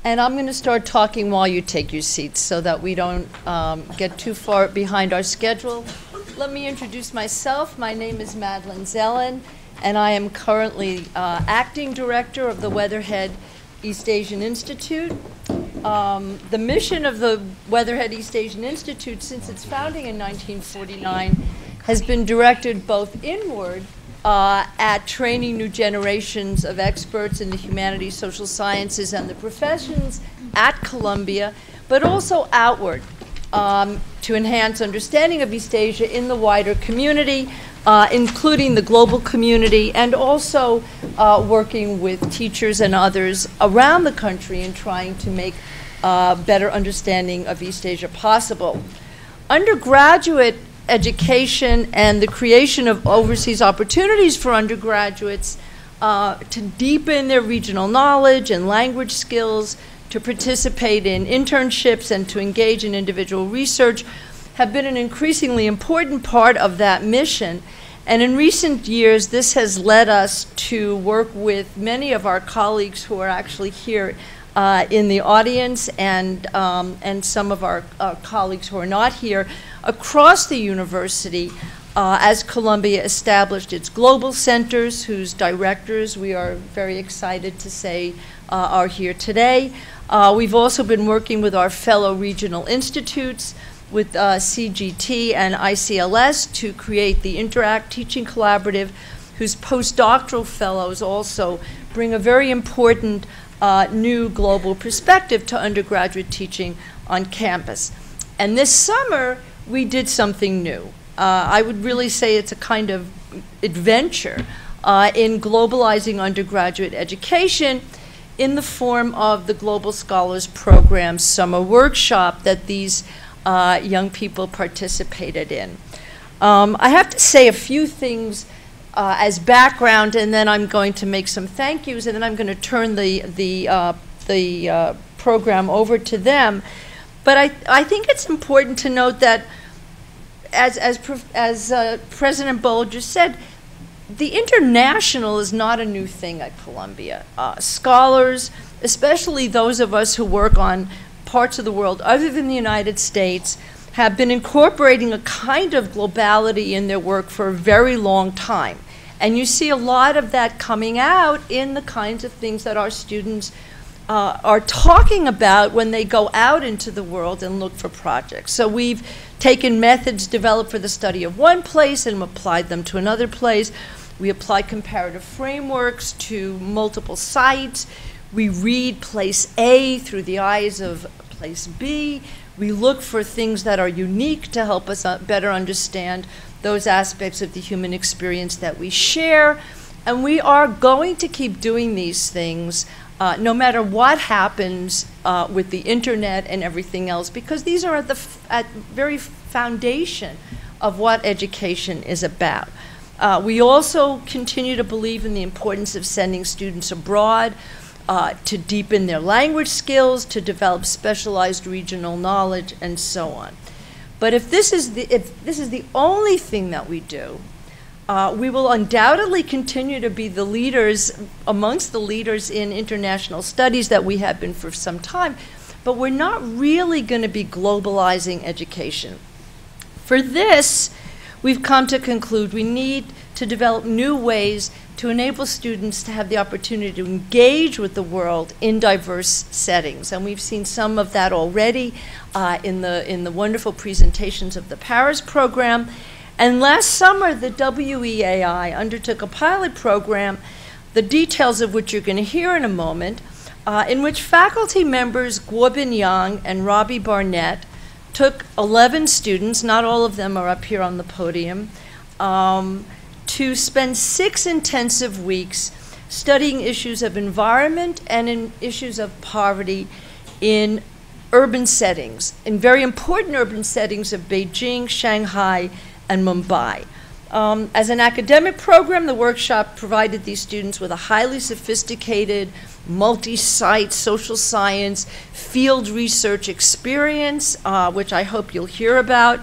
And I'm going to start talking while you take your seats so that we don't get too far behind our schedule. Let me introduce myself. My name is Madeline Zellen, and I am currently acting director of the Weatherhead East Asian Institute. The mission of the Weatherhead East Asian Institute since its founding in 1949 has been directed both inward at training new generations of experts in the humanities, social sciences, and the professions at Columbia, but also outward to enhance understanding of East Asia in the wider community, including the global community, and also working with teachers and others around the country in trying to make better understanding of East Asia possible. Undergraduate education and the creation of overseas opportunities for undergraduates to deepen their regional knowledge and language skills, to participate in internships and to engage in individual research have been an increasingly important part of that mission. And in recent years, this has led us to work with many of our colleagues who are actually here in the audience and some of our colleagues who are not here across the university as Columbia established its global centers, whose directors we are very excited to say are here today. We've also been working with our fellow regional institutes, with CGT and ICLS to create the Interact Teaching Collaborative, whose postdoctoral fellows also bring a very important new global perspective to undergraduate teaching on campus. And this summer, we did something new. I would really say it's a kind of adventure in globalizing undergraduate education in the form of the Global Scholars Program summer workshop that these young people participated in. I have to say a few things as background, and then I'm going to make some thank yous, and then I'm going to turn the program over to them. But I think it's important to note that, as President Bollinger said, the international is not a new thing at Columbia. Scholars, especially those of us who work on parts of the world other than the United States, have been incorporating a kind of globality in their work for a very long time. And you see a lot of that coming out in the kinds of things that our students are talking about when they go out into the world and look for projects. So we've taken methods developed for the study of one place and applied them to another place. We apply comparative frameworks to multiple sites. We read place A through the eyes of place B. We look for things that are unique to help us better understand those aspects of the human experience that we share. And we are going to keep doing these things no matter what happens with the internet and everything else, because these are at the very foundation of what education is about. We also continue to believe in the importance of sending students abroad to deepen their language skills, to develop specialized regional knowledge, and so on. But if this is the only thing that we do, we will undoubtedly continue to be the leaders, amongst the leaders in international studies that we have been for some time, but we're not really going to be globalizing education. For this, we've come to conclude we need to develop new ways to enable students to have the opportunity to engage with the world in diverse settings. And we've seen some of that already in the wonderful presentations of the Paris program. And last summer, the WEAI undertook a pilot program, the details of which you're going to hear in a moment, in which faculty members Guobin Yang and Robbie Barnett took 11 students, not all of them are up here on the podium, to spend 6 intensive weeks studying issues of environment and in issues of poverty in urban settings, in very important urban settings of Beijing, Shanghai, and Mumbai. As an academic program, the workshop provided these students with a highly sophisticated, multi-site social science field research experience, which I hope you'll hear about.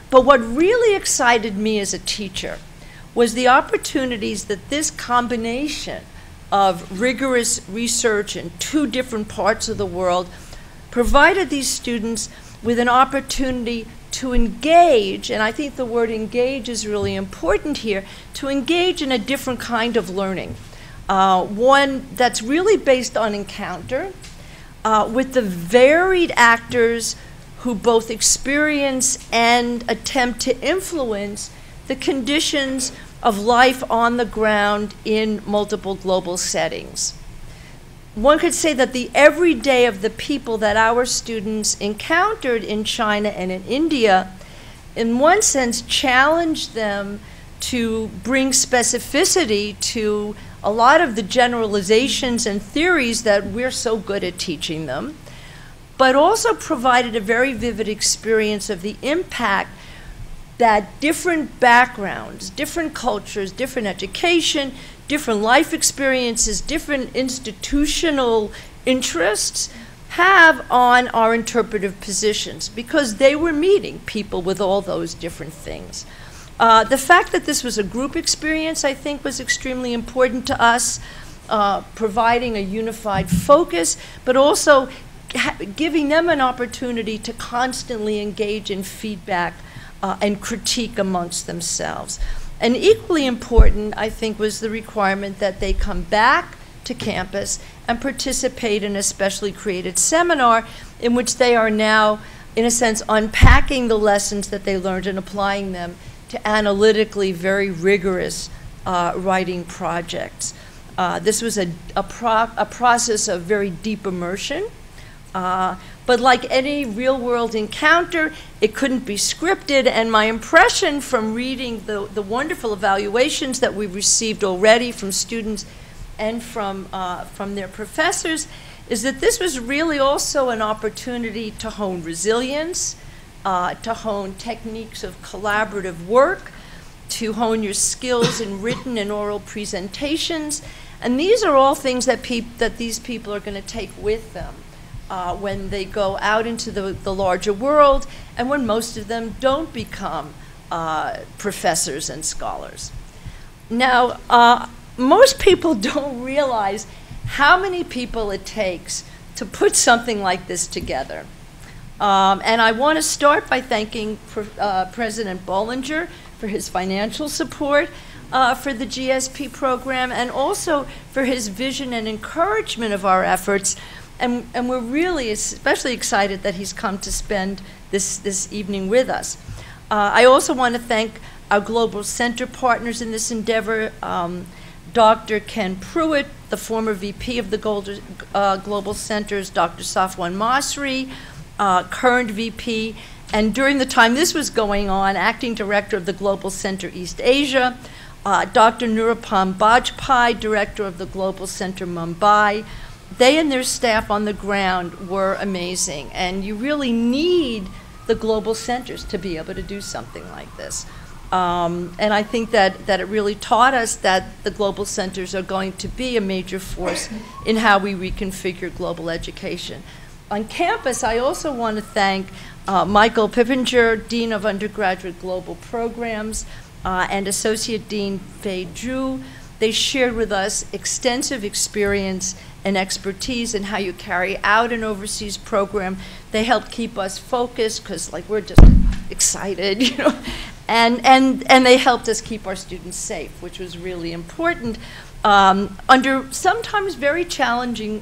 But what really excited me as a teacher was the opportunities that this combination of rigorous research in 2 different parts of the world, provided these students with an opportunity to engage, and I think the word engage is really important here, to engage in a different kind of learning. One that's really based on encounter with the varied actors who both experience and attempt to influence the conditions of life on the ground in multiple global settings. One could say that the everyday of the people that our students encountered in China and in India, in one sense, challenged them to bring specificity to a lot of the generalizations and theories that we're so good at teaching them, but also provided a very vivid experience of the impact that different backgrounds, different cultures, different education, different life experiences, different institutional interests have on our interpretive positions, because they were meeting people with all those different things. The fact that this was a group experience, I think, was extremely important to us, providing a unified focus, but also giving them an opportunity to constantly engage in feedback and critique amongst themselves. And equally important, I think, was the requirement that they come back to campus and participate in a specially created seminar in which they are now, in a sense, unpacking the lessons that they learned and applying them to analytically very rigorous writing projects. This was a process of very deep immersion. But like any real-world encounter, it couldn't be scripted, and my impression from reading the wonderful evaluations that we've received already from students and from their professors is that this was really also an opportunity to hone resilience, to hone techniques of collaborative work, to hone your skills in written and oral presentations, and these are all things that these people are going to take with them when they go out into the larger world, and when most of them don't become professors and scholars. Now, most people don't realize how many people it takes to put something like this together. And I want to start by thanking President Bollinger for his financial support for the GSP program, and also for his vision and encouragement of our efforts. And we're really especially excited that he's come to spend this evening with us. I also want to thank our Global Center partners in this endeavor, Dr. Ken Pruitt, the former VP of the Global Centers, Dr. Safwan Masri, current VP, and during the time this was going on, Acting Director of the Global Center East Asia, Dr. Nurupam Bajpai, Director of the Global Center Mumbai. They and their staff on the ground were amazing, and you really need the global centers to be able to do something like this. And I think that it really taught us that the global centers are going to be a major force in how we reconfigure global education. On campus, I also want to thank Michael Pippinger, Dean of Undergraduate Global Programs, and Associate Dean Fei Zhu. They shared with us extensive experience and expertise in how you carry out an overseas program. They helped keep us focused, because like we're just excited, you know, and they helped us keep our students safe, which was really important under sometimes very challenging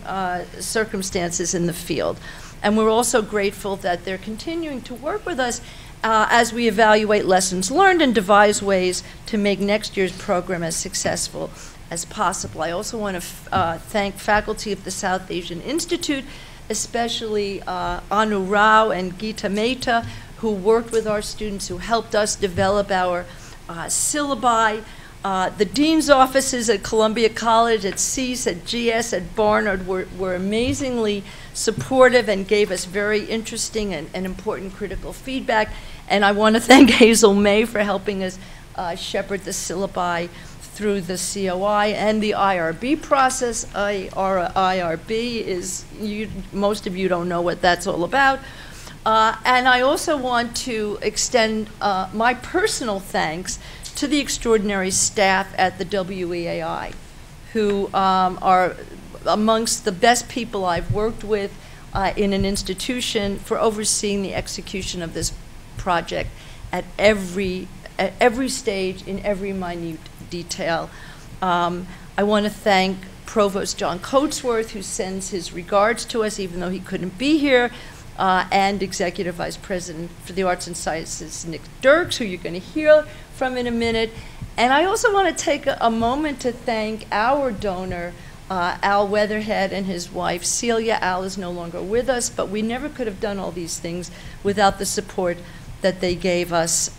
circumstances in the field. And we're also grateful that they're continuing to work with us as we evaluate lessons learned and devise ways to make next year's program as successful as possible. I also want to thank faculty of the South Asian Institute, especially Anu Rao and Geeta Mehta, who worked with our students, who helped us develop our syllabi. The dean's offices at Columbia College, at CEAS, at GS, at Barnard were amazingly supportive and gave us very interesting and important critical feedback. And I want to thank Hazel May for helping us shepherd the syllabi through the COI and the IRB process. IRB is, most of you don't know what that's all about. And I also want to extend my personal thanks to the extraordinary staff at the WEAI, who are amongst the best people I've worked with in an institution, for overseeing the execution of this project at every stage, in every minute detail. I want to thank Provost John Coatsworth, who sends his regards to us, even though he couldn't be here, and Executive Vice President for the Arts and Sciences, Nick Dirks, who you're going to hear from in a minute. And I also want to take a moment to thank our donor, Al Weatherhead, and his wife, Celia. Al is no longer with us, but we never could have done all these things without the support that they gave us.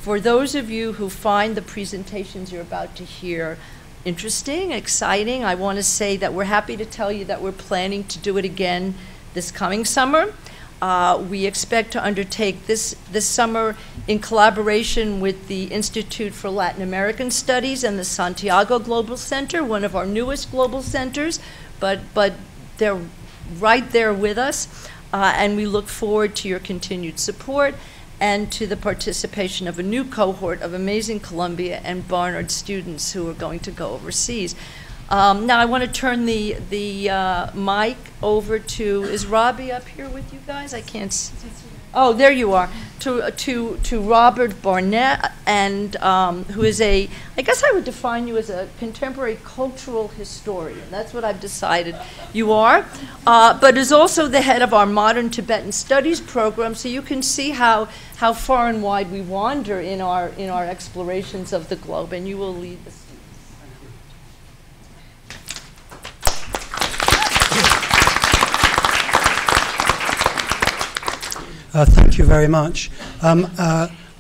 For those of you who find the presentations you're about to hear interesting, exciting, I want to say that we're happy to tell you that we're planning to do it again this coming summer. We expect to undertake this summer in collaboration with the Institute for Latin American Studies and the Santiago Global Center, one of our newest global centers, but they're right there with us, and we look forward to your continued support and to the participation of a new cohort of amazing Columbia and Barnard students who are going to go overseas. Now I want to turn the mic over to, is Robbie up here with you guys? I can't see. Oh, there you are. To Robert Barnett, and who is I guess I would define you as a contemporary cultural historian. That's what I've decided you are. But is also the head of our Modern Tibetan Studies program, so you can see how far and wide we wander in our explorations of the globe, and you will lead the students. Thank you very much.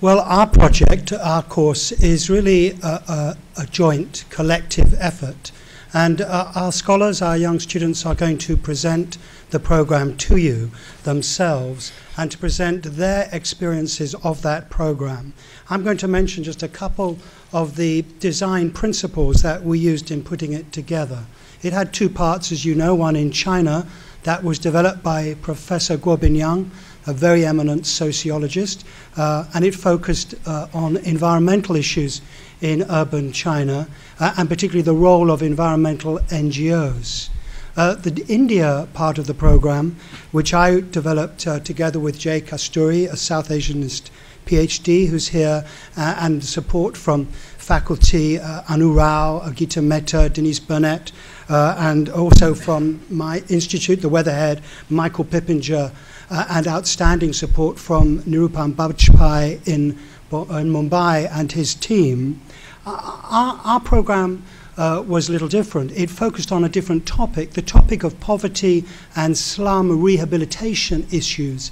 Well, our project, our course, is really a joint, collective effort. And our scholars, our young students, are going to present the program to you themselves and to present their experiences of that program. I'm going to mention just a couple of the design principles that we used in putting it together. It had two parts, as you know, one in China that was developed by Professor Guo Binyang, a very eminent sociologist, and it focused on environmental issues in urban China, and particularly the role of environmental NGOs. The India part of the program, which I developed together with Jay Kasturi, a South Asianist PhD who's here, and support from faculty Anu Rao, Agita Mehta, Denise Burnett, and also from my institute, the Weatherhead, Michael Pippinger, and outstanding support from Nirupam Bajpai in Mumbai and his team. Our program was a little different. It focused on a different topic, the topic of poverty and slum rehabilitation issues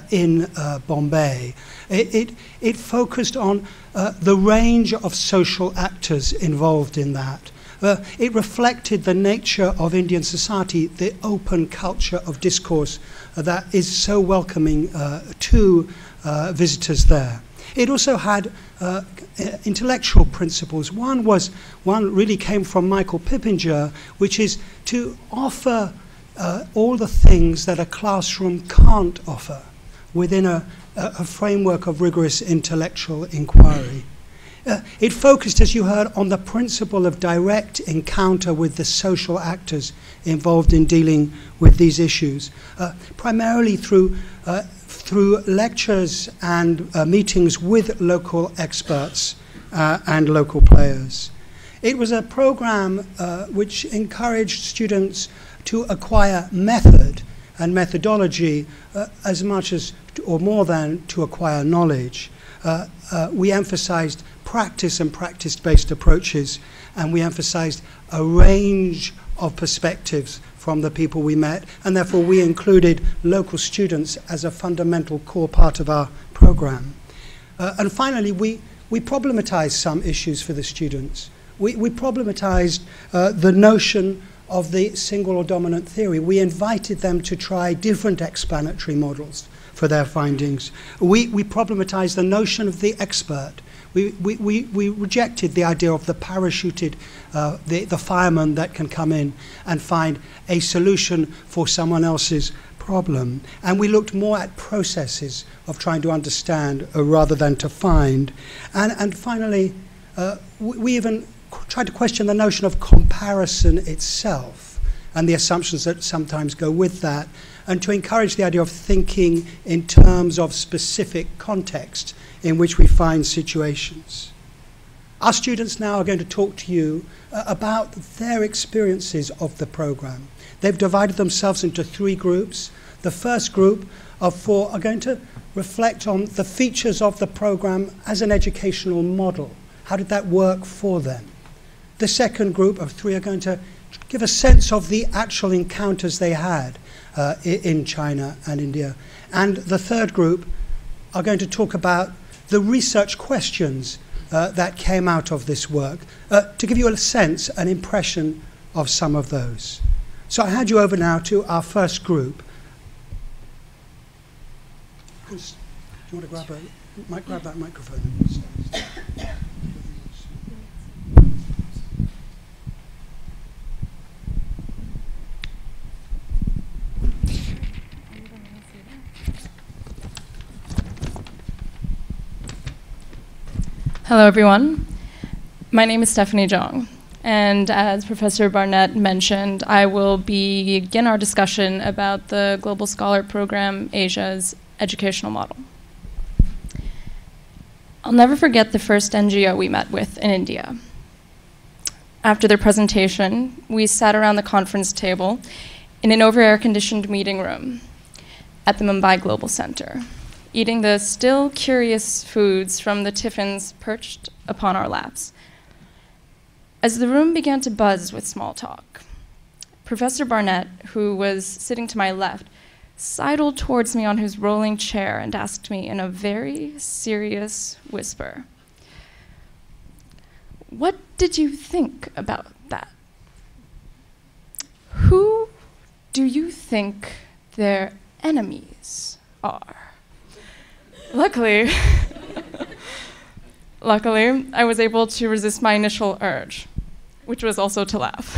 in Bombay. It focused on the range of social actors involved in that. It reflected the nature of Indian society, the open culture of discourse that is so welcoming to visitors there. It also had intellectual principles. One really came from Michael Pippinger, which is to offer all the things that a classroom can't offer within a framework of rigorous intellectual inquiry. It focused, as you heard, on the principle of direct encounter with the social actors involved in dealing with these issues, primarily through lectures and meetings with local experts and local players. It was a program which encouraged students to acquire method and methodology as much as, or more than, to acquire knowledge. We emphasized practice and practice-based approaches, and we emphasized a range of perspectives from the people we met, and therefore we included local students as a fundamental core part of our program. And finally, we problematized some issues for the students. We problematized the notion of the single or dominant theory. We invited them to try different explanatory models for their findings. We problematized the notion of the expert. We rejected the idea of the parachuted, the fireman that can come in and find a solution for someone else's problem. And we looked more at processes of trying to understand rather than to find. And finally, We even tried to question the notion of comparison itself and the assumptions that sometimes go with that, and to encourage the idea of thinking in terms of specific context in which we find situations. Our students now are going to talk to you about their experiences of the program. They've divided themselves into 3 groups. The first group of 4 are going to reflect on the features of the program as an educational model. How did that work for them? The second group of 3 are going to give a sense of the actual encounters they had in China and India. And the third group are going to talk about the research questions that came out of this work, to give you a sense, an impression of some of those. So I hand you over now to our first group. Do you want to grab that microphone? Hello, everyone. My name is Stephanie Zhang, and as Professor Barnett mentioned, I will begin our discussion about the Global Scholar Program Asia's educational model. I'll never forget the first NGO we met with in India. After their presentation, we sat around the conference table in an over-air-conditioned meeting room at the Mumbai Global Center, eating the still curious foods from the tiffins perched upon our laps. As the room began to buzz with small talk, Professor Barnett, who was sitting to my left, sidled towards me on his rolling chair and asked me in a very serious whisper, "What did you think about that? Who do you think their enemies are?" Luckily, I was able to resist my initial urge, which was also to laugh.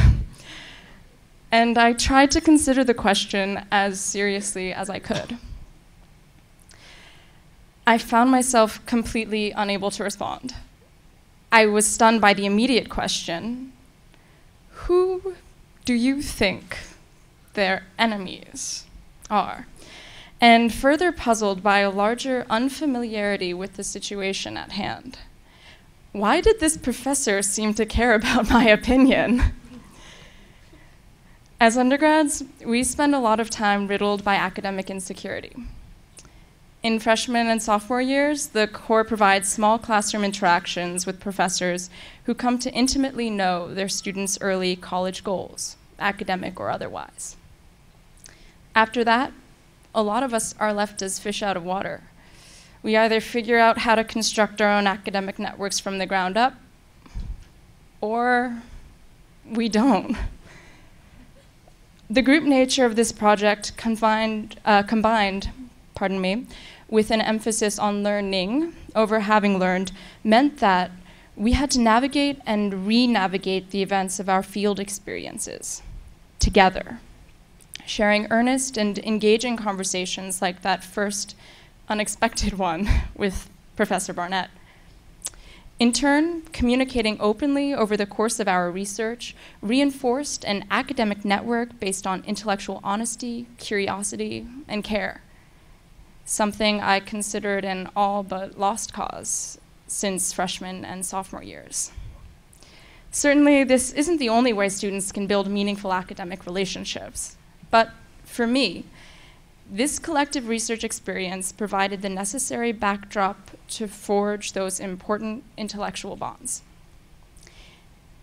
And I tried to consider the question as seriously as I could. I found myself completely unable to respond. I was stunned by the immediate question, who do you think their enemies are? And further puzzled by a larger unfamiliarity with the situation at hand. Why did this professor seem to care about my opinion? As undergrads, we spend a lot of time riddled by academic insecurity. In freshman and sophomore years, the Corps provides small classroom interactions with professors who come to intimately know their students' early college goals, academic or otherwise. After that, a lot of us are left as fish out of water. We either figure out how to construct our own academic networks from the ground up, or we don't. The group nature of this project combined with an emphasis on learning over having learned meant that we had to navigate and re-navigate the events of our field experiences together, sharing earnest and engaging conversations like that first unexpected one with Professor Barnett. In turn, communicating openly over the course of our research reinforced an academic network based on intellectual honesty, curiosity, and care, something I considered an all but lost cause since freshman and sophomore years. Certainly, this isn't the only way students can build meaningful academic relationships. But for me, this collective research experience provided the necessary backdrop to forge those important intellectual bonds.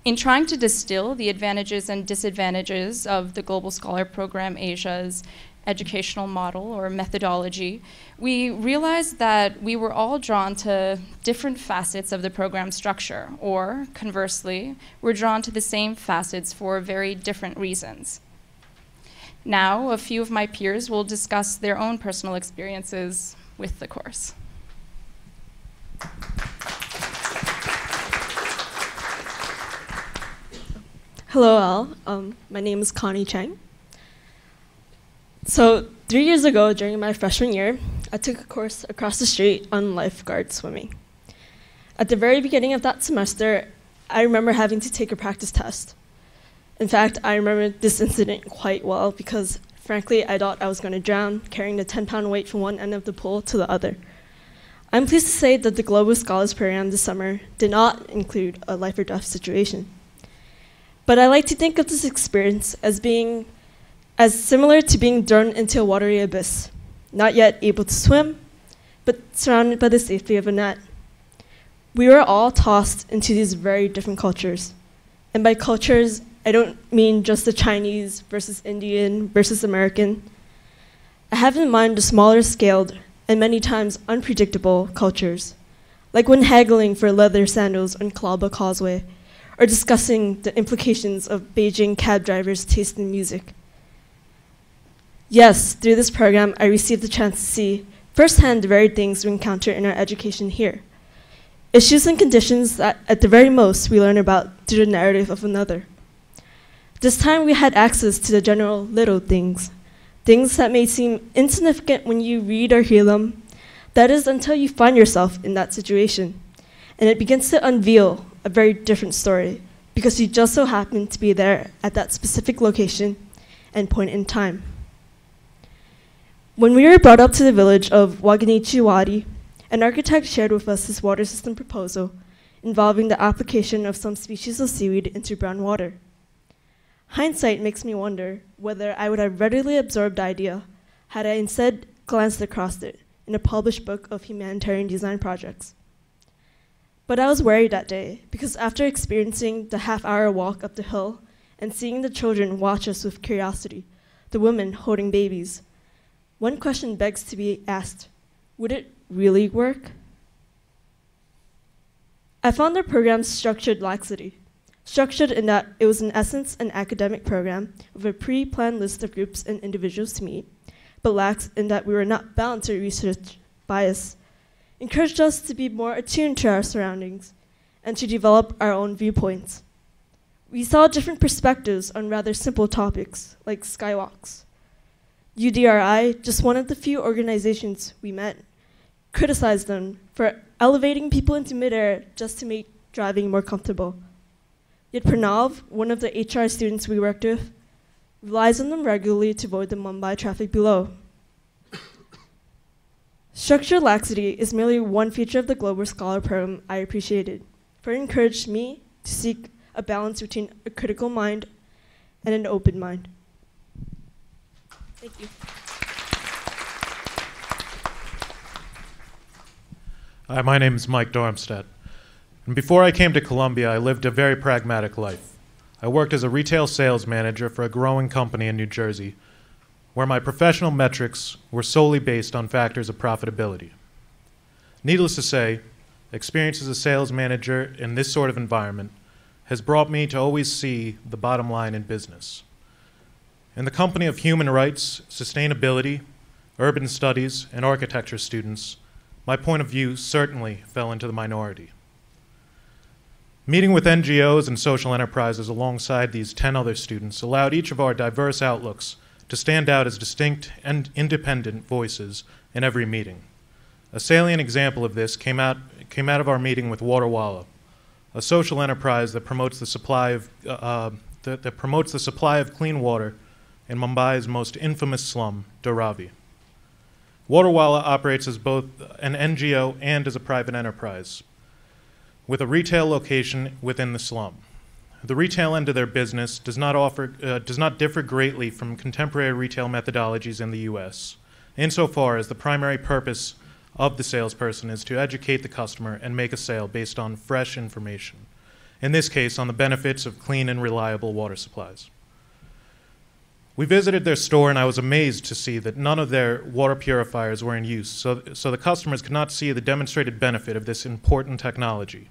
In trying to distill the advantages and disadvantages of the Global Scholar Program Asia's educational model or methodology, we realized that we were all drawn to different facets of the program structure, or conversely, we're drawn to the same facets for very different reasons. Now, a few of my peers will discuss their own personal experiences with the course. Hello all, my name is Connie Chang. So 3 years ago, during my freshman year, I took a course across the street on lifeguard swimming. At the very beginning of that semester, I remember having to take a practice test. In fact, I remember this incident quite well because, frankly, I thought I was going to drown carrying the 10-pound weight from one end of the pool to the other. I'm pleased to say that the Global Scholars Program this summer did not include a life or death situation. But I like to think of this experience as being as similar to being thrown into a watery abyss, not yet able to swim, but surrounded by the safety of a net. We were all tossed into these very different cultures. And by cultures, I don't mean just the Chinese versus Indian versus American. I have in mind the smaller scaled and many times unpredictable cultures, like when haggling for leather sandals on Kalaba Causeway, or discussing the implications of Beijing cab drivers' taste in music. Yes, through this program, I received the chance to see firsthand the very things we encounter in our education here. Issues and conditions that, at the very most, we learn about through the narrative of another. This time, we had access to the general little things, things that may seem insignificant when you read or hear them. That is until you find yourself in that situation, and it begins to unveil a very different story because you just so happen to be there at that specific location and point in time. When we were brought up to the village of Waginichi Wadi, an architect shared with us his water system proposal involving the application of some species of seaweed into brown water. Hindsight makes me wonder whether I would have readily absorbed the idea had I instead glanced across it in a published book of humanitarian design projects. But I was worried that day because after experiencing the half-hour walk up the hill and seeing the children watch us with curiosity, the women holding babies, one question begs to be asked: would it really work? I found the program's structured laxity. Structured in that it was in essence an academic program with a pre-planned list of groups and individuals to meet, but lax in that we were not bound to research bias, encouraged us to be more attuned to our surroundings and to develop our own viewpoints. We saw different perspectives on rather simple topics like skywalks. UDRI, just one of the few organizations we met, criticized them for elevating people into midair just to make driving more comfortable. Yet Pranav, one of the HR students we worked with, relies on them regularly to avoid the Mumbai traffic below. Structural laxity is merely one feature of the Global Scholar Program I appreciated, for it encouraged me to seek a balance between a critical mind and an open mind. Thank you. Hi, my name is Mike Dormstedt. And before I came to Columbia, I lived a very pragmatic life. I worked as a retail sales manager for a growing company in New Jersey, where my professional metrics were solely based on factors of profitability. Needless to say, experience as a sales manager in this sort of environment has brought me to always see the bottom line in business. In the company of human rights, sustainability, urban studies, and architecture students, my point of view certainly fell into the minority. Meeting with NGOs and social enterprises alongside these 10 other students allowed each of our diverse outlooks to stand out as distinct and independent voices in every meeting. A salient example of this came out of our meeting with Waterwalla, a social enterprise that promotes the supply of clean water in Mumbai's most infamous slum, Dharavi. Waterwalla operates as both an NGO and as a private enterprise, with a retail location within the slum. The retail end of their business does not differ greatly from contemporary retail methodologies in the US, insofar as the primary purpose of the salesperson is to educate the customer and make a sale based on fresh information, in this case on the benefits of clean and reliable water supplies. We visited their store and I was amazed to see that none of their water purifiers were in use, so the customers could not see the demonstrated benefit of this important technology.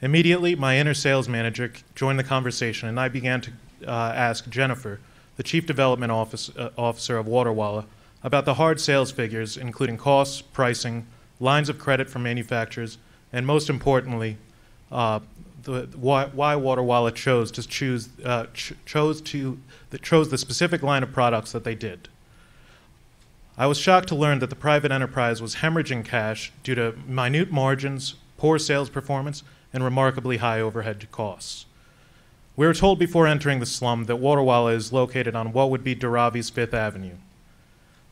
Immediately, my inner sales manager joined the conversation and I began to ask Jennifer, the Chief Development Officer of Waterwalla, about the hard sales figures, including costs, pricing, lines of credit from manufacturers, and most importantly, why Waterwalla chose the specific line of products that they did. I was shocked to learn that the private enterprise was hemorrhaging cash due to minute margins, poor sales performance, and remarkably high overhead costs. We were told before entering the slum that Waterwalla is located on what would be Dharavi's 5th Avenue.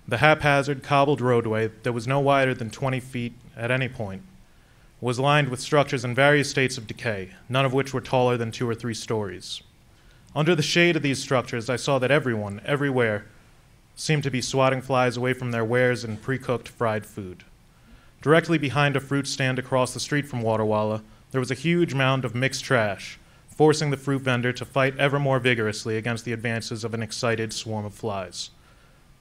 The haphazard, cobbled roadway that was no wider than 20 feet at any point was lined with structures in various states of decay, none of which were taller than 2 or 3 stories. Under the shade of these structures, I saw that everyone, everywhere, seemed to be swatting flies away from their wares and pre-cooked fried food. Directly behind a fruit stand across the street from Waterwalla, there was a huge mound of mixed trash, forcing the fruit vendor to fight ever more vigorously against the advances of an excited swarm of flies.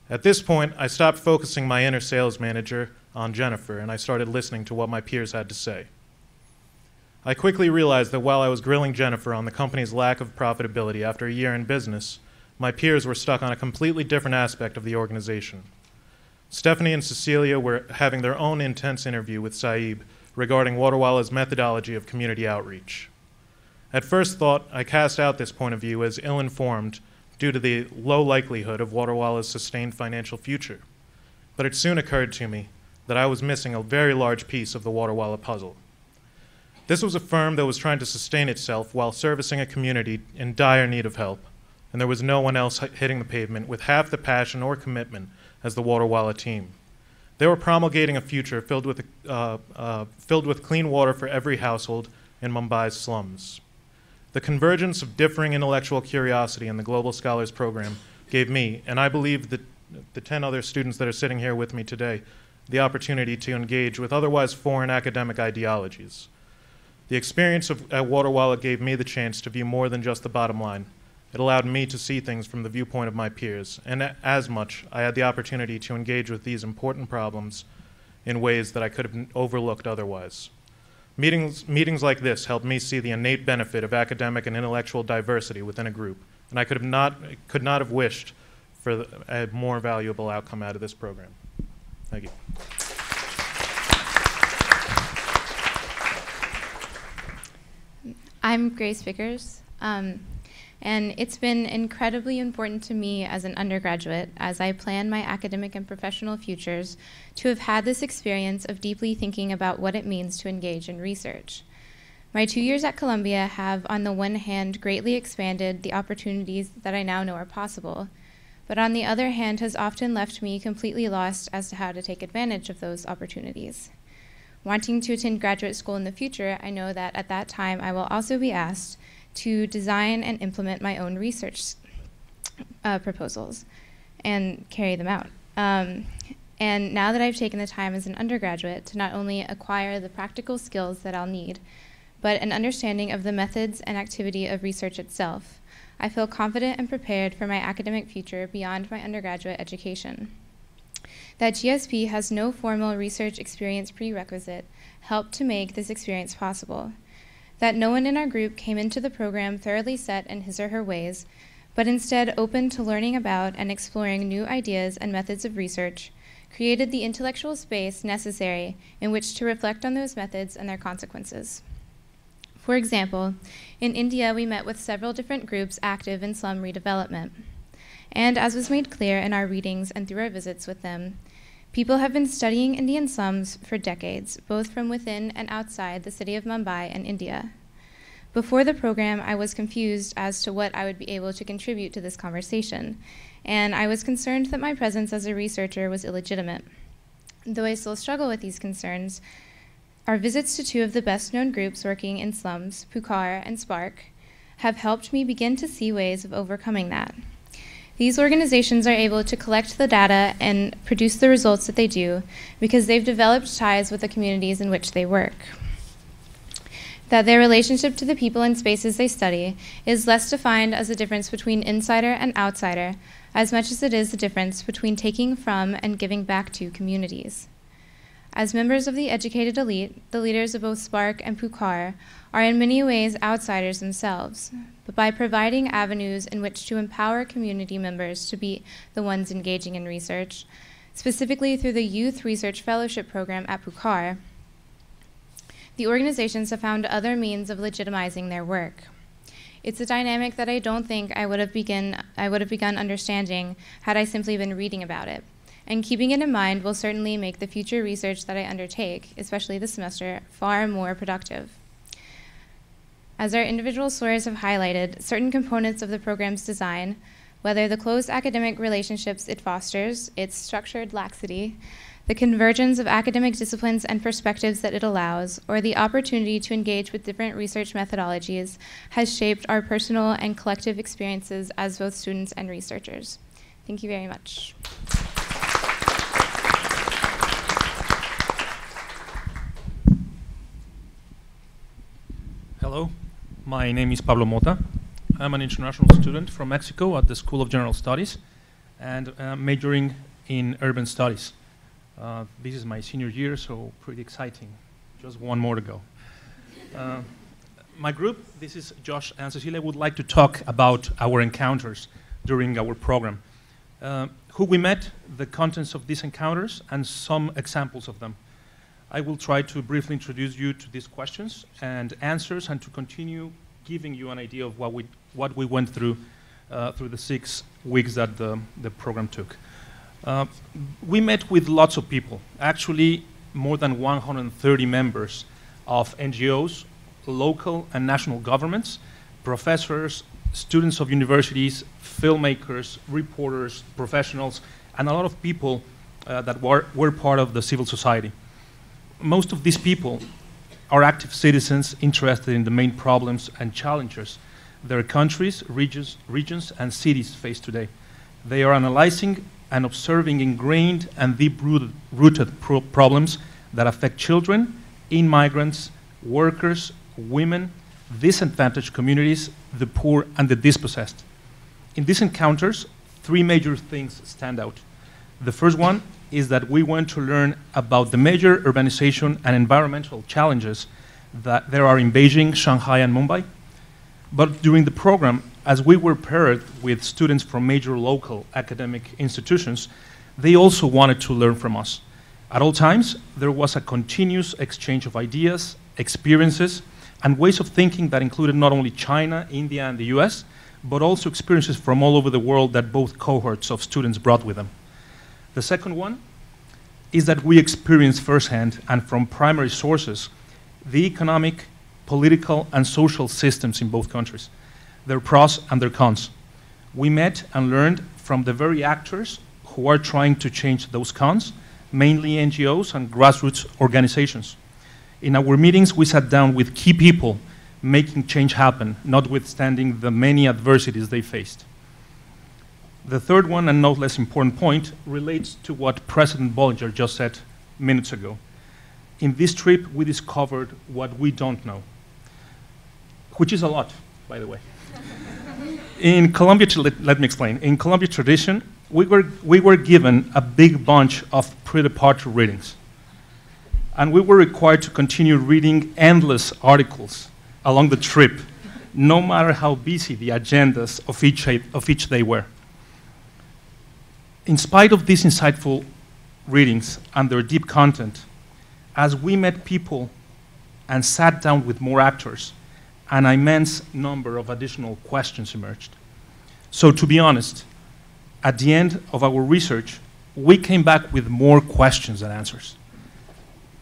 At this point, I stopped focusing my inner sales manager on Jennifer, and I started listening to what my peers had to say. I quickly realized that while I was grilling Jennifer on the company's lack of profitability after a year in business, my peers were stuck on a completely different aspect of the organization. Stephanie and Cecilia were having their own intense interview with Saeed regarding Waterwalla's methodology of community outreach. At first thought, I cast out this point of view as ill-informed due to the low likelihood of Waterwalla's sustained financial future. But it soon occurred to me that I was missing a very large piece of the Waterwalla puzzle. This was a firm that was trying to sustain itself while servicing a community in dire need of help, and there was no one else hitting the pavement with half the passion or commitment as the Waterwalla team. They were promulgating a future filled with clean water for every household in Mumbai's slums. The convergence of differing intellectual curiosity in the Global Scholars Program gave me, and I believe that the 10 other students that are sitting here with me today, the opportunity to engage with otherwise foreign academic ideologies. The experience at Waterwalla gave me the chance to view more than just the bottom line. It allowed me to see things from the viewpoint of my peers, and as much, I had the opportunity to engage with these important problems in ways that I could have overlooked otherwise. Meetings like this helped me see the innate benefit of academic and intellectual diversity within a group, and I could not have wished for a more valuable outcome out of this program. Thank you. I'm Grace Vickers, and it's been incredibly important to me as an undergraduate, as I plan my academic and professional futures, to have had this experience of deeply thinking about what it means to engage in research. My 2 years at Columbia have, on the one hand, greatly expanded the opportunities that I now know are possible, but on the other hand has often left me completely lost as to how to take advantage of those opportunities. Wanting to attend graduate school in the future, I know that at that time I will also be asked to design and implement my own research proposals and carry them out. And now that I've taken the time as an undergraduate to not only acquire the practical skills that I'll need, but an understanding of the methods and activity of research itself, I feel confident and prepared for my academic future beyond my undergraduate education. That GSP has no formal research experience prerequisite helped to make this experience possible. That no one in our group came into the program thoroughly set in his or her ways, but instead open to learning about and exploring new ideas and methods of research, created the intellectual space necessary in which to reflect on those methods and their consequences. For example, in India, we met with several different groups active in slum redevelopment. And as was made clear in our readings and through our visits with them, people have been studying Indian slums for decades, both from within and outside the city of Mumbai and India. Before the program, I was confused as to what I would be able to contribute to this conversation, and I was concerned that my presence as a researcher was illegitimate. Though I still struggle with these concerns, our visits to 2 of the best-known groups working in slums, Pukar and Spark, have helped me begin to see ways of overcoming that. These organizations are able to collect the data and produce the results that they do because they've developed ties with the communities in which they work. That their relationship to the people and spaces they study is less defined as a difference between insider and outsider, as much as it is the difference between taking from and giving back to communities. As members of the educated elite, the leaders of both Spark and Pukar are in many ways outsiders themselves, but by providing avenues in which to empower community members to be the ones engaging in research, specifically through the Youth Research Fellowship Program at Pukar, the organizations have found other means of legitimizing their work. It's a dynamic that I don't think I would have begun understanding had I simply been reading about it. And keeping it in mind will certainly make the future research that I undertake, especially this semester, far more productive. As our individual sources have highlighted, certain components of the program's design, whether the close academic relationships it fosters, its structured laxity, the convergence of academic disciplines and perspectives that it allows, or the opportunity to engage with different research methodologies, has shaped our personal and collective experiences as both students and researchers. Thank you very much. Hello, my name is Pablo Mota. I'm an international student from Mexico at the School of General Studies and majoring in urban studies. This is my senior year, so pretty exciting. Just one more to go. My group, this is Josh and Cecilia, would like to talk about our encounters during our program. Who we met, the contents of these encounters, and some examples of them. I will try to briefly introduce you to these questions and answers and to continue giving you an idea of what we went through through the 6 weeks that the program took. We met with lots of people, actually more than 130 members of NGOs, local and national governments, professors, students of universities, filmmakers, reporters, professionals, and a lot of people that were part of the civil society. Most of these people are active citizens interested in the main problems and challenges their countries, regions, and cities face today. They are analyzing and observing ingrained and deep-rooted problems that affect children, immigrants, workers, women, disadvantaged communities, the poor, and the dispossessed. In these encounters, 3 major things stand out. The first one is that we want to learn about the major urbanization and environmental challenges that there are in Beijing, Shanghai, and Mumbai. But during the program, as we were paired with students from major local academic institutions, they also wanted to learn from us. At all times, there was a continuous exchange of ideas, experiences, and ways of thinking that included not only China, India, and the US, but also experiences from all over the world that both cohorts of students brought with them. The second one is that we experienced firsthand and from primary sources the economic, political, and social systems in both countries, their pros and their cons. We met and learned from the very actors who are trying to change those cons, mainly NGOs and grassroots organizations. In our meetings, we sat down with key people making change happen, notwithstanding the many adversities they faced. The third one, and no less important point, relates to what President Bollinger just said minutes ago. In this trip, we discovered what we don't know, which is a lot, by the way. In Columbia, let me explain. In Columbia tradition, we were given a big bunch of pre-departure readings. And we were required to continue reading endless articles along the trip, no matter how busy the agendas of each day were. In spite of these insightful readings and their deep content, as we met people and sat down with more actors, an immense number of additional questions emerged. So to be honest, at the end of our research, we came back with more questions than answers.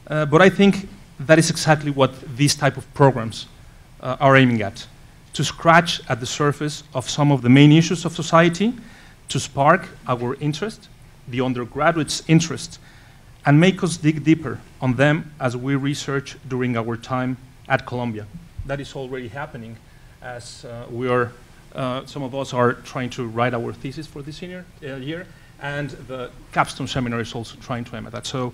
But I think that is exactly what these type of programs are aiming at, to scratch at the surface of some of the main issues of society, to spark our interest, the undergraduates' interest, and make us dig deeper on them as we research during our time at Columbia. That is already happening as some of us are trying to write our thesis for this senior year, and the capstone seminar is also trying to aim at that. So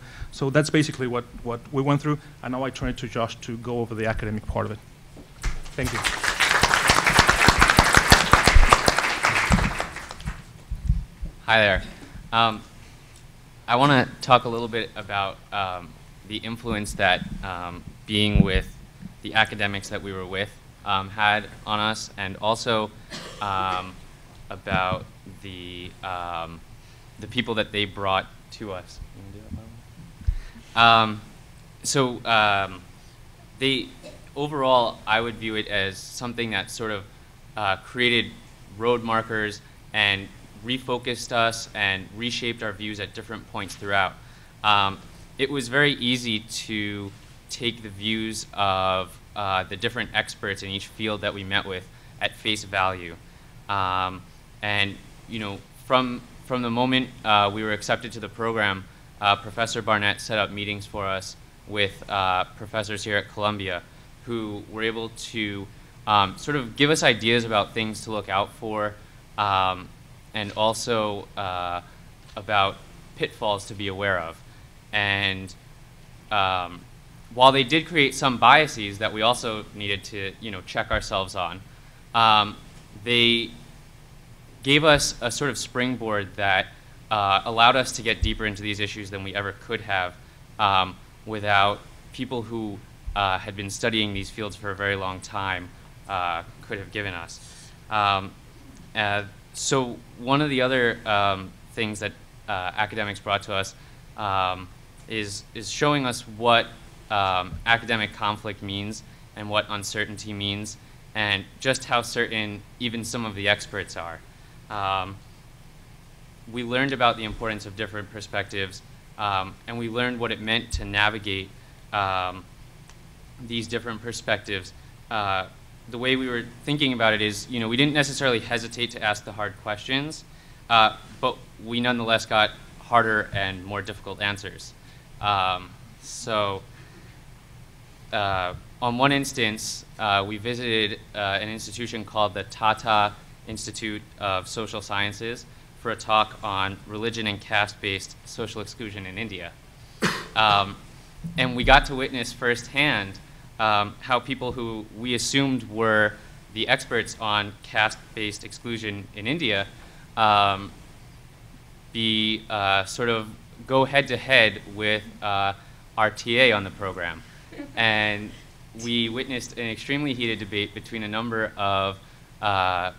that's basically what we went through, and now I turn it to Josh to go over the academic part of it. Thank you. Hi there. I want to talk a little bit about the influence that being with the academics that we were with had on us, and also about the people that they brought to us. They overall, I would view it as something that sort of created road markers and refocused us and reshaped our views at different points throughout. It was very easy to take the views of the different experts in each field that we met with at face value. And from the moment we were accepted to the program, Professor Barnett set up meetings for us with professors here at Columbia who were able to sort of give us ideas about things to look out for, and also about pitfalls to be aware of. And while they did create some biases that we also needed to check ourselves on, they gave us a sort of springboard that allowed us to get deeper into these issues than we ever could have without people who had been studying these fields for a very long time could have given us. So one of the other things that academics brought to us is showing us what academic conflict means and what uncertainty means, and just how certain even some of the experts are. We learned about the importance of different perspectives, and we learned what it meant to navigate these different perspectives. The way we were thinking about it is, we didn't necessarily hesitate to ask the hard questions, but we nonetheless got harder and more difficult answers. On one instance, we visited an institution called the Tata Institute of Social Sciences for a talk on religion and caste-based social exclusion in India. And we got to witness firsthand how people who we assumed were the experts on caste-based exclusion in India sort of go head-to-head with our TA on the program. And we witnessed an extremely heated debate between a number of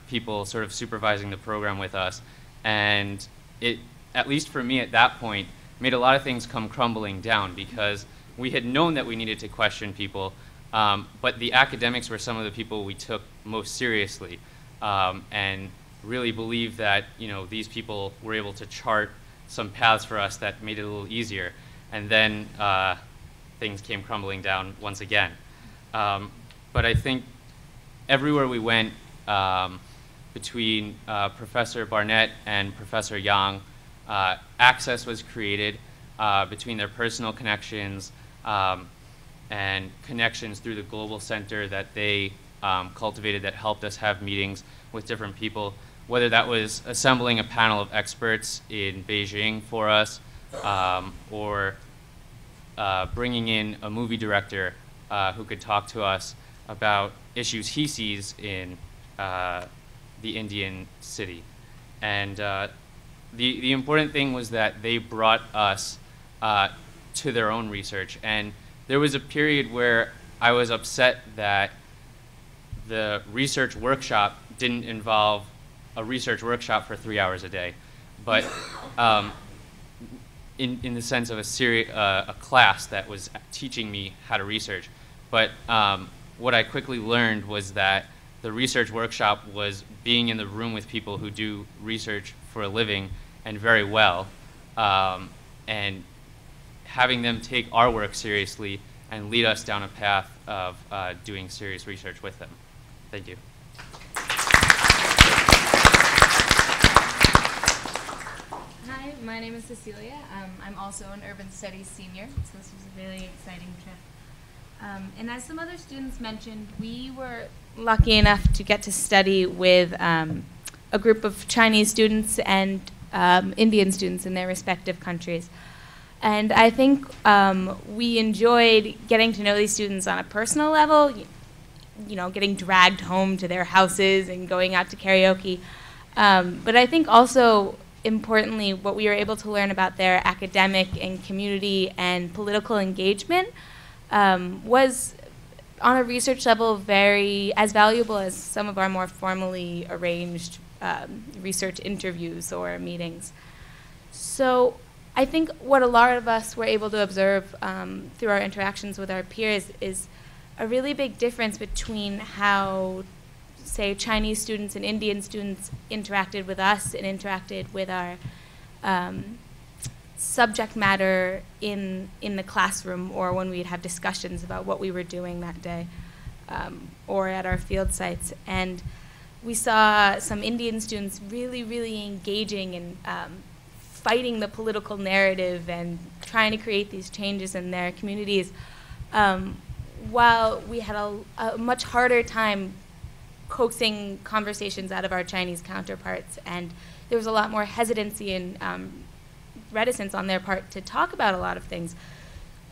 people sort of supervising the program with us. And it, at least for me at that point, made a lot of things come crumbling down, because we had known that we needed to question people, but the academics were some of the people we took most seriously, and really believed that these people were able to chart some paths for us that made it a little easier. And then things came crumbling down once again. But I think everywhere we went, between Professor Barnett and Professor Yang, access was created between their personal connections and connections through the global center that they cultivated that helped us have meetings with different people, whether that was assembling a panel of experts in Beijing for us, or bringing in a movie director who could talk to us about issues he sees in the Indian city. And the important thing was that they brought us to their own research. And there was a period where I was upset that the research workshop didn't involve a research workshop for 3 hours a day, but in the sense of a class that was teaching me how to research. But what I quickly learned was that the research workshop was being in the room with people who do research for a living and very well, and having them take our work seriously and lead us down a path of doing serious research with them. Thank you. Hi, my name is Cecilia. I'm also an urban studies senior, so this was a really exciting trip. And as some other students mentioned, we were lucky enough to get to study with a group of Chinese students and Indian students in their respective countries. And I think we enjoyed getting to know these students on a personal level, getting dragged home to their houses and going out to karaoke. But I think also, importantly, what we were able to learn about their academic and community and political engagement was, on a research level, very as valuable as some of our more formally arranged research interviews or meetings. So I think what a lot of us were able to observe through our interactions with our peers is a really big difference between how say, Chinese students and Indian students interacted with us and interacted with our subject matter in the classroom, or when we'd have discussions about what we were doing that day, or at our field sites. And we saw some Indian students really, really engaging and fighting the political narrative and trying to create these changes in their communities, while we had a much harder time coaxing conversations out of our Chinese counterparts. And there was a lot more hesitancy and reticence on their part to talk about a lot of things.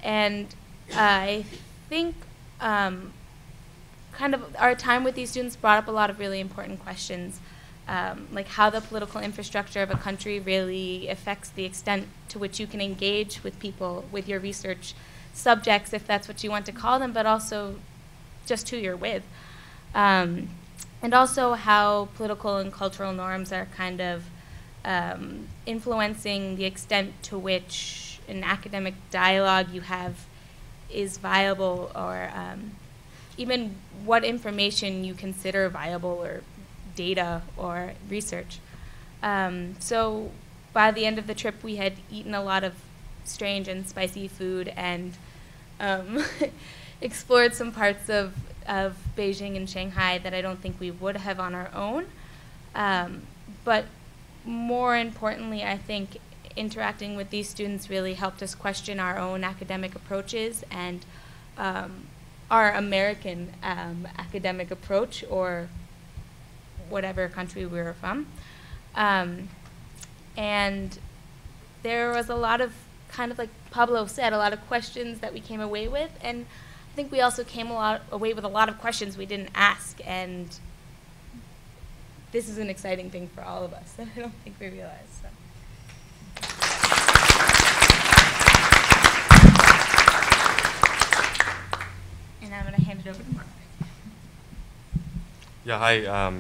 And I think kind of our time with these students brought up a lot of really important questions, like how the political infrastructure of a country really affects the extent to which you can engage with people, with your research subjects, if that's what you want to call them, but also just who you're with. And also how political and cultural norms are kind of influencing the extent to which an academic dialogue you have is viable, or even what information you consider viable, or data or research. So by the end of the trip, we had eaten a lot of strange and spicy food and explored some parts of Beijing and Shanghai that I don't think we would have on our own. But more importantly, I think interacting with these students really helped us question our own academic approaches and our American academic approach, or whatever country we were from. And there was a lot of, kind of like Pablo said, a lot of questions that we came away with, and I think we also came away with a lot of questions we didn't ask, and this is an exciting thing for all of us that I don't think we realize. So. And I'm going to hand it over to Mark. Yeah, hi.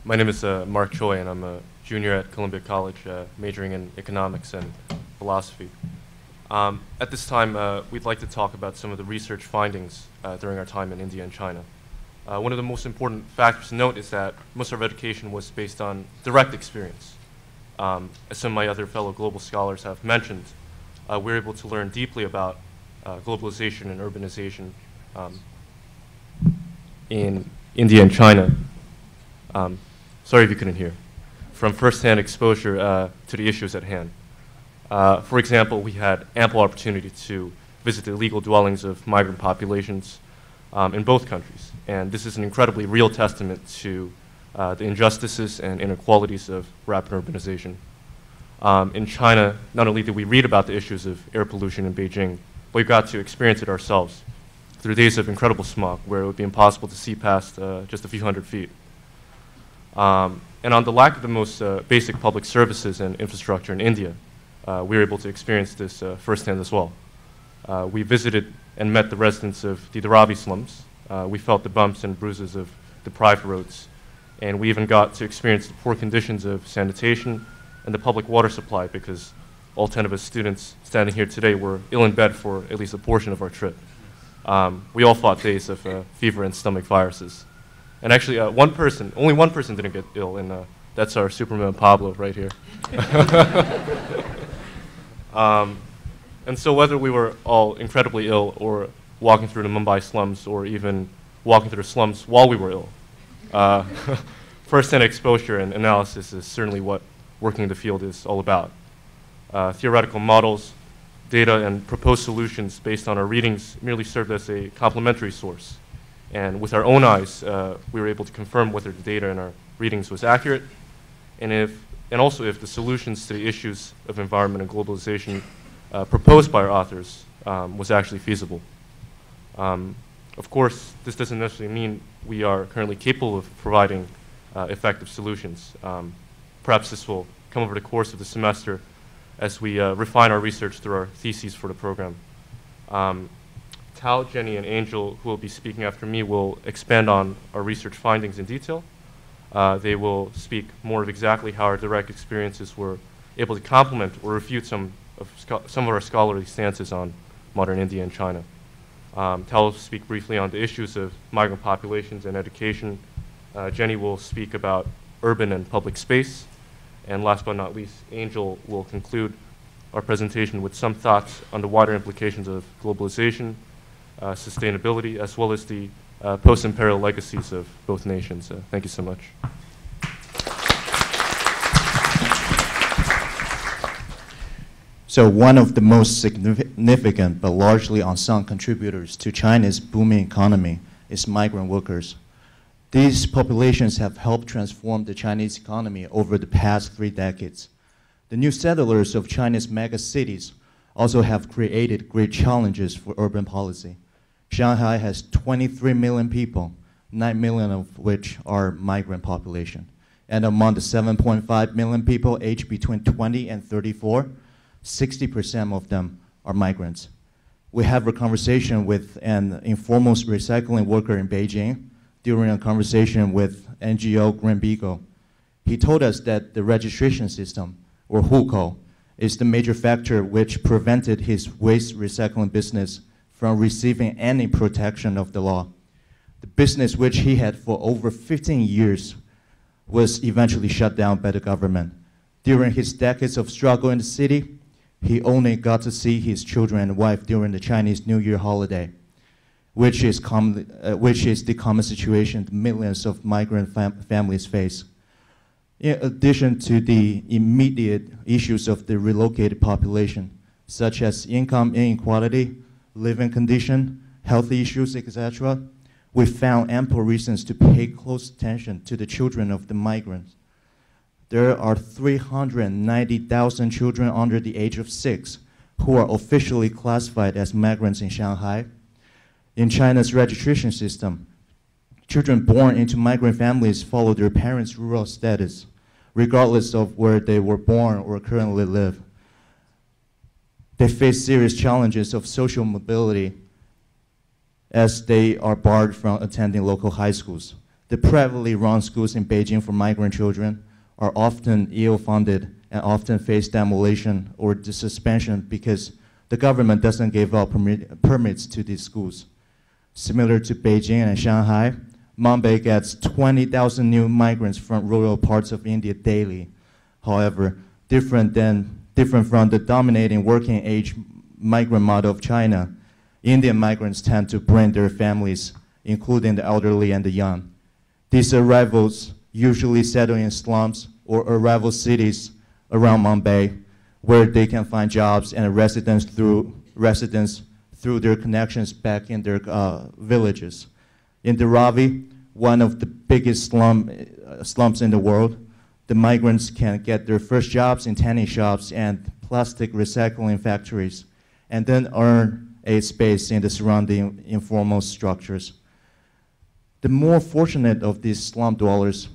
My name is Mark Choi, and I'm a junior at Columbia College, majoring in economics and philosophy. At this time, we'd like to talk about some of the research findings during our time in India and China. One of the most important factors to note is that most of our education was based on direct experience. As some of my other fellow global scholars have mentioned, we were able to learn deeply about globalization and urbanization in India and China. Sorry if you couldn't hear. From firsthand exposure to the issues at hand. For example, we had ample opportunity to visit the illegal dwellings of migrant populations in both countries. And this is an incredibly real testament to the injustices and inequalities of rapid urbanization. In China, not only did we read about the issues of air pollution in Beijing, but we got to experience it ourselves through days of incredible smog, where it would be impossible to see past just a few hundred feet. And on the lack of the most basic public services and infrastructure in India, we were able to experience this firsthand as well. We visited and met the residents of the Dharavi slums. We felt the bumps and bruises of deprived roads, and we even got to experience the poor conditions of sanitation and the public water supply, because all 10 of us students standing here today were ill in bed for at least a portion of our trip. We all fought days of fever and stomach viruses. And actually, only one person didn't get ill, and that's our Superman Pablo right here. And so whether we were all incredibly ill, or walking through the Mumbai slums, or even walking through the slums while we were ill, first-hand exposure and analysis is certainly what working in the field is all about. Theoretical models, data, and proposed solutions based on our readings merely served as a complementary source. And with our own eyes, we were able to confirm whether the data in our readings was accurate, and also if the solutions to the issues of environment and globalization proposed by our authors was actually feasible. Of course, this doesn't necessarily mean we are currently capable of providing effective solutions. Perhaps this will come over the course of the semester as we refine our research through our theses for the program. Tal, Jenny, and Angel, who will be speaking after me, will expand on our research findings in detail. They will speak more of exactly how our direct experiences were able to complement or refute some of our scholarly stances on modern India and China. Tal will speak briefly on the issues of migrant populations and education, Jenny will speak about urban and public space. And last but not least, Angel will conclude our presentation with some thoughts on the wider implications of globalization, sustainability, as well as the post-imperial legacies of both nations. Thank you so much. So one of the most significant but largely unsung contributors to China's booming economy is migrant workers. These populations have helped transform the Chinese economy over the past 3 decades. The new settlers of China's mega cities also have created great challenges for urban policy. Shanghai has 23 million people, 9 million of which are migrant population. And among the 7.5 million people aged between 20 and 34, 60% of them are migrants. We have a conversation with an informal recycling worker in Beijing during a conversation with NGO Green Beagle. He told us that the registration system, or hukou, is the major factor which prevented his waste recycling business from receiving any protection of the law. The business, which he had for over 15 years, was eventually shut down by the government. During his decades of struggle in the city, he only got to see his children and wife during the Chinese New Year holiday, which is the common situation millions of migrant families face. In addition to the immediate issues of the relocated population, such as income inequality, living condition, health issues, etc., we found ample reasons to pay close attention to the children of the migrants. There are 390,000 children under the age of 6 who are officially classified as migrants in Shanghai. In China's registration system, children born into migrant families follow their parents' rural status, regardless of where they were born or currently live. They face serious challenges of social mobility as they are barred from attending local high schools. The privately run schools in Beijing for migrant children are often ill-funded and often face demolition or suspension because the government doesn't give out permits to these schools. Similar to Beijing and Shanghai, Mumbai gets 20,000 new migrants from rural parts of India daily. However, different from the dominating working age migrant model of China, Indian migrants tend to bring their families, including the elderly and the young. These arrivals usually settle in slums or arrival cities around Mumbai, where they can find jobs and residence through their connections back in their villages. In Dharavi, one of the biggest slums in the world, the migrants can get their first jobs in tanning shops and plastic recycling factories, and then earn a space in the surrounding informal structures. The more fortunate of these slum dwellers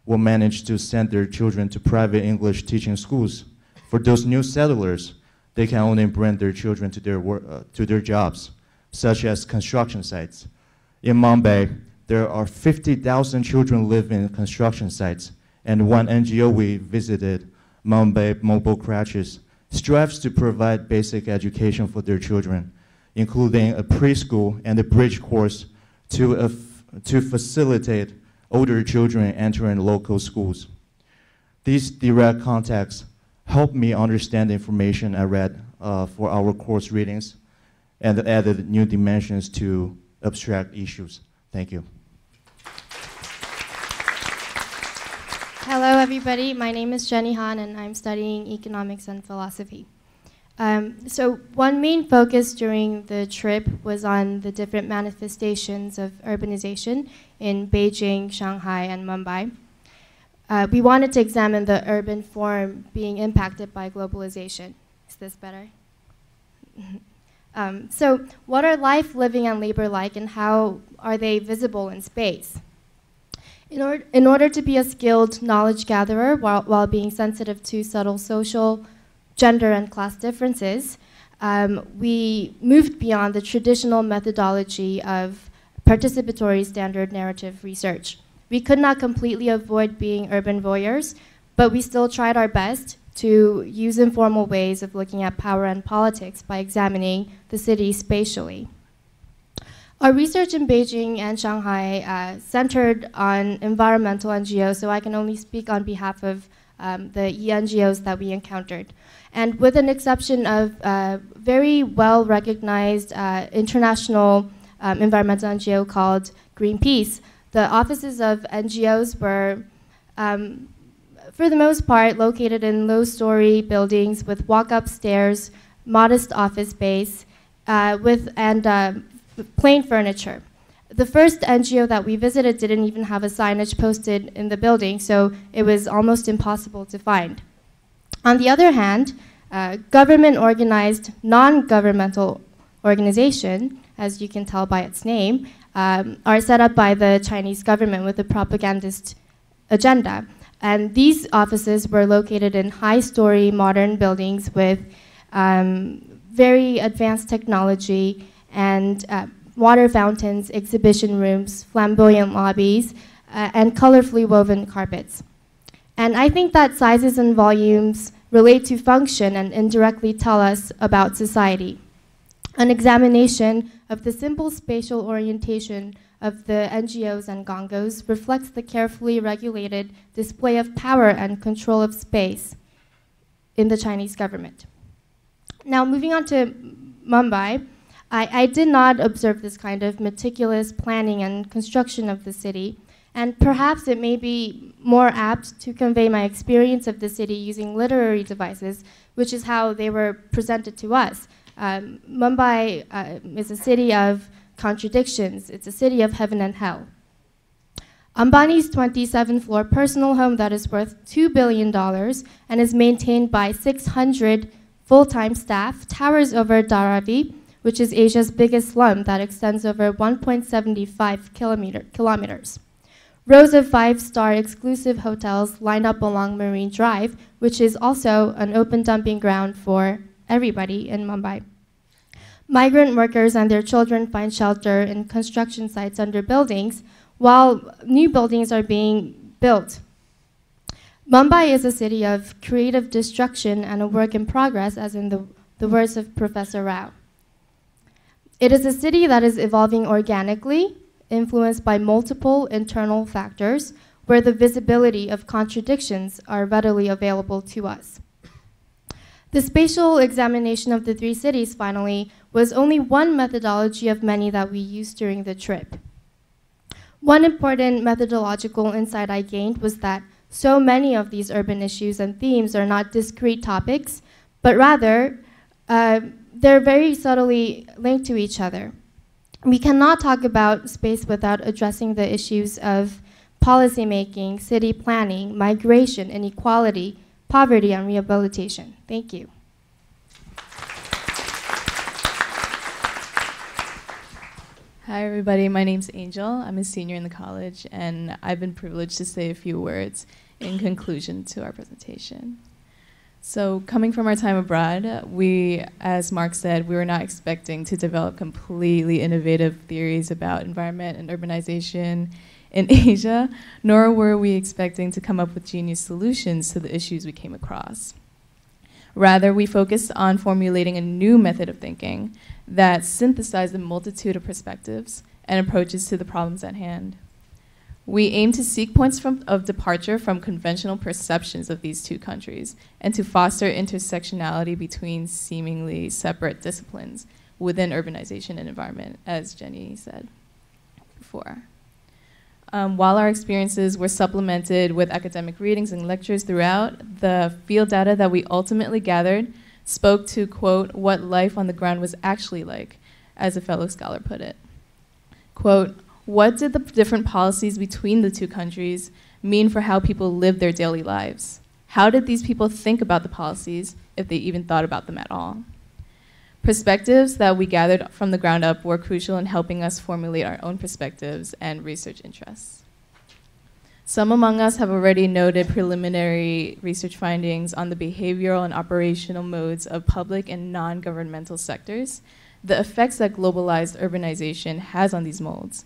will manage to send their children to private English teaching schools. For those new settlers, they can only bring their children to their jobs, such as construction sites. In Mumbai, there are 50,000 children living in construction sites, and one NGO we visited, Mumbai Mobile Crashes, strives to provide basic education for their children, including a preschool and a bridge course to facilitate older children entering local schools. These direct contacts helped me understand the information I read for our course readings and added new dimensions to abstract issues. Thank you. Hello, everybody. My name is Jenny Han, and I'm studying economics and philosophy. So one main focus during the trip was on the different manifestations of urbanization in Beijing, Shanghai, and Mumbai. We wanted to examine the urban form being impacted by globalization. Is this better? So what are life, living, and labor like, and how are they visible in space? In order to be a skilled knowledge gatherer while being sensitive to subtle social, gender, and class differences, we moved beyond the traditional methodology of participatory standard narrative research. We could not completely avoid being urban voyeurs, but we still tried our best to use informal ways of looking at power and politics by examining the city spatially. Our research in Beijing and Shanghai centered on environmental NGOs, so I can only speak on behalf of the NGOs that we encountered. And with an exception of very well-recognized international environmental NGO called Greenpeace, the offices of NGOs were, for the most part, located in low-story buildings with walk-up stairs, modest office space, and plain furniture. The first NGO that we visited didn't even have a signage posted in the building, so it was almost impossible to find. On the other hand, government-organized, non-governmental organization, as you can tell by its name, are set up by the Chinese government with a propagandist agenda. And these offices were located in high-story modern buildings with very advanced technology and water fountains, exhibition rooms, flamboyant lobbies, and colorfully woven carpets. And I think that sizes and volumes relate to function and indirectly tell us about society. An examination of the simple spatial orientation of the NGOs and gongos reflects the carefully regulated display of power and control of space in the Chinese government. Now, moving on to Mumbai, I did not observe this kind of meticulous planning and construction of the city, and perhaps it may be more apt to convey my experience of the city using literary devices, which is how they were presented to us. Mumbai is a city of contradictions. It's a city of heaven and hell. Ambani's 27-floor personal home that is worth $2 billion and is maintained by 600 full-time staff towers over Dharavi, which is Asia's biggest slum that extends over 1.75 kilometers. Rows of five-star exclusive hotels line up along Marine Drive, which is also an open dumping ground for everybody in Mumbai. Migrant workers and their children find shelter in construction sites under buildings, while new buildings are being built. Mumbai is a city of creative destruction and a work in progress, as in the words of Professor Rao. It is a city that is evolving organically, influenced by multiple internal factors, where the visibility of contradictions are readily available to us. The spatial examination of the three cities, finally, was only one methodology of many that we used during the trip. One important methodological insight I gained was that so many of these urban issues and themes are not discrete topics, but rather they're very subtly linked to each other. We cannot talk about space without addressing the issues of policymaking, city planning, migration, inequality, poverty, and rehabilitation. Thank you. Hi, everybody. My name's Angel. I'm a senior in the college, and I've been privileged to say a few words in conclusion to our presentation. So coming from our time abroad, we, as Mark said, we were not expecting to develop completely innovative theories about environment and urbanization in Asia, nor were we expecting to come up with genius solutions to the issues we came across. Rather, we focused on formulating a new method of thinking that synthesized a multitude of perspectives and approaches to the problems at hand. We aim to seek points of departure from conventional perceptions of these two countries and to foster intersectionality between seemingly separate disciplines within urbanization and environment, as Jenny said before. While our experiences were supplemented with academic readings and lectures throughout, the field data that we ultimately gathered spoke to, quote, what life on the ground was actually like, as a fellow scholar put it. Quote, what did the different policies between the two countries mean for how people lived their daily lives? How did these people think about the policies, if they even thought about them at all? Perspectives that we gathered from the ground up were crucial in helping us formulate our own perspectives and research interests. Some among us have already noted preliminary research findings on the behavioral and operational modes of public and non-governmental sectors, the effects that globalized urbanization has on these modes,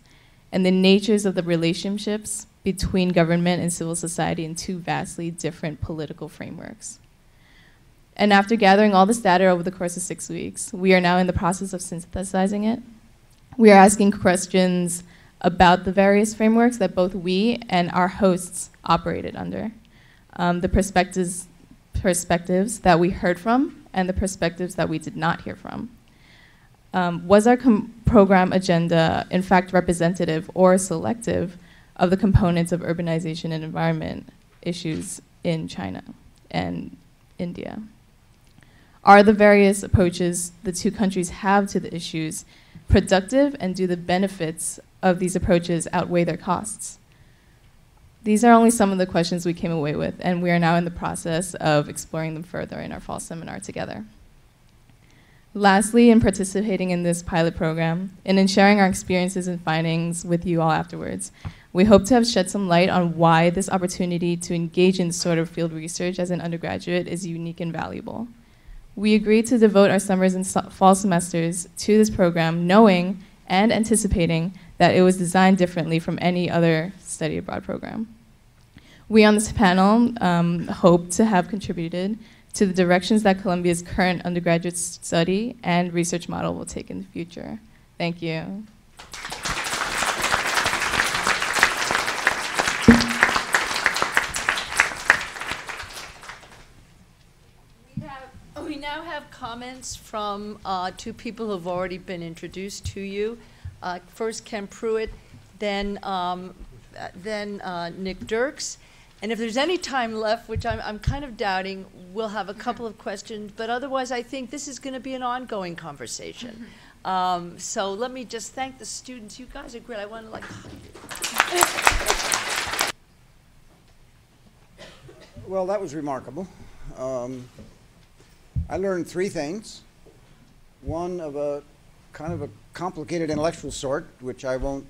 and the natures of the relationships between government and civil society in two vastly different political frameworks. And after gathering all this data over the course of 6 weeks, we are now in the process of synthesizing it. We are asking questions about the various frameworks that both we and our hosts operated under, the perspectives that we heard from and the perspectives that we did not hear from. Was our program agenda in fact representative or selective of the components of urbanization and environment issues in China and India? Are the various approaches the two countries have to the issues productive, and do the benefits of these approaches outweigh their costs? These are only some of the questions we came away with, and we are now in the process of exploring them further in our fall seminar together. Lastly, in participating in this pilot program and in sharing our experiences and findings with you all afterwards, we hope to have shed some light on why this opportunity to engage in this sort of field research as an undergraduate is unique and valuable. We agreed to devote our summers and fall semesters to this program, knowing and anticipating that it was designed differently from any other study abroad program. We on this panel hope to have contributed to the directions that Columbia's current undergraduate study and research model will take in the future. Thank you. We now have comments from two people who have already been introduced to you. First, Ken Pruitt, then Nick Dirks. And if there's any time left, which I'm kind of doubting, we'll have a couple of questions. But otherwise, I think this is going to be an ongoing conversation. So let me just thank the students. You guys are great. I want to like hug you. Well, that was remarkable. I learned three things. One of a kind of a complicated intellectual sort, which I won't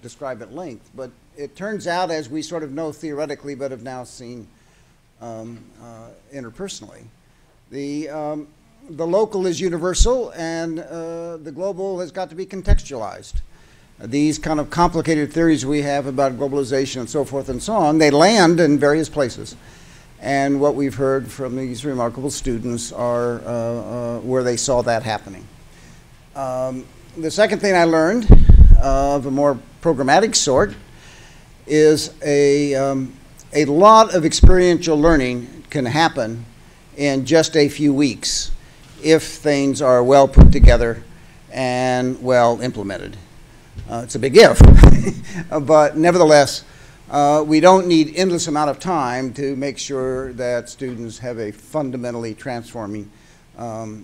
describe at length, but it turns out, as we sort of know theoretically but have now seen interpersonally, the local is universal and the global has got to be contextualized. These kind of complicated theories we have about globalization and so forth and so on, they land in various places. And what we've heard from these remarkable students are where they saw that happening. The second thing I learned of a more programmatic sort is a lot of experiential learning can happen in just a few weeks if things are well put together and well implemented. It's a big if, but nevertheless, we don't need endless amount of time to make sure that students have a fundamentally transforming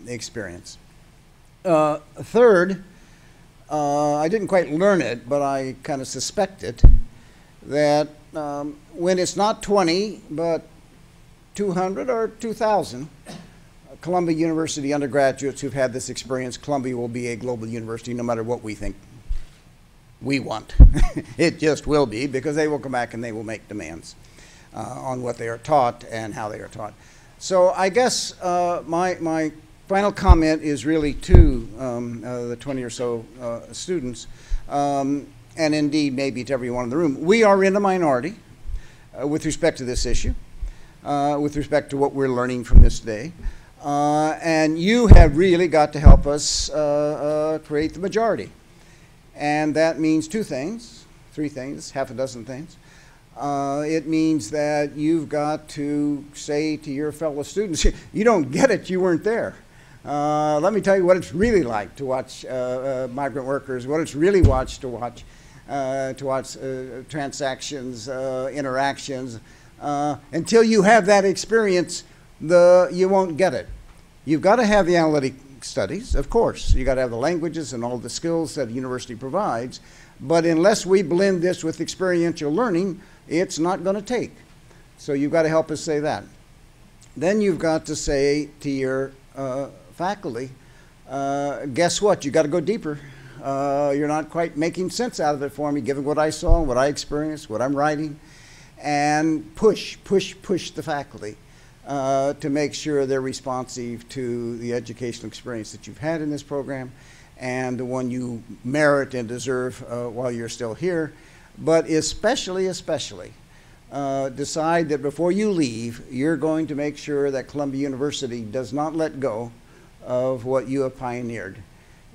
experience. Third, I didn't quite learn it, but I kind of suspect it, that when it's not 20, but 200 or 2,000 Columbia University undergraduates who've had this experience, Columbia will be a global university no matter what we think we want. It just will be, because they will come back and they will make demands on what they are taught and how they are taught. So I guess my final comment is really to the 20 or so students, and indeed maybe to everyone in the room. We are in a minority with respect to this issue, with respect to what we're learning from this day. And you have really got to help us create the majority. And that means two things, three things, half a dozen things. It means that you've got to say to your fellow students, you don't get it, you weren't there. Let me tell you what it's really like to watch migrant workers, what it's really to watch transactions, interactions. Until you have that experience, you won't get it. You've got to have the analytic studies, of course. You've got to have the languages and all the skills that a university provides. But unless we blend this with experiential learning, it's not going to take. So you've got to help us say that. Then you've got to say to your faculty, guess what? You've got to go deeper. You're not quite making sense out of it for me, given what I saw, what I experienced, what I'm writing. And push the faculty to make sure they're responsive to the educational experience that you've had in this program and the one you merit and deserve while you're still here. But especially, decide that before you leave, you're going to make sure that Columbia University does not let go of what you have pioneered.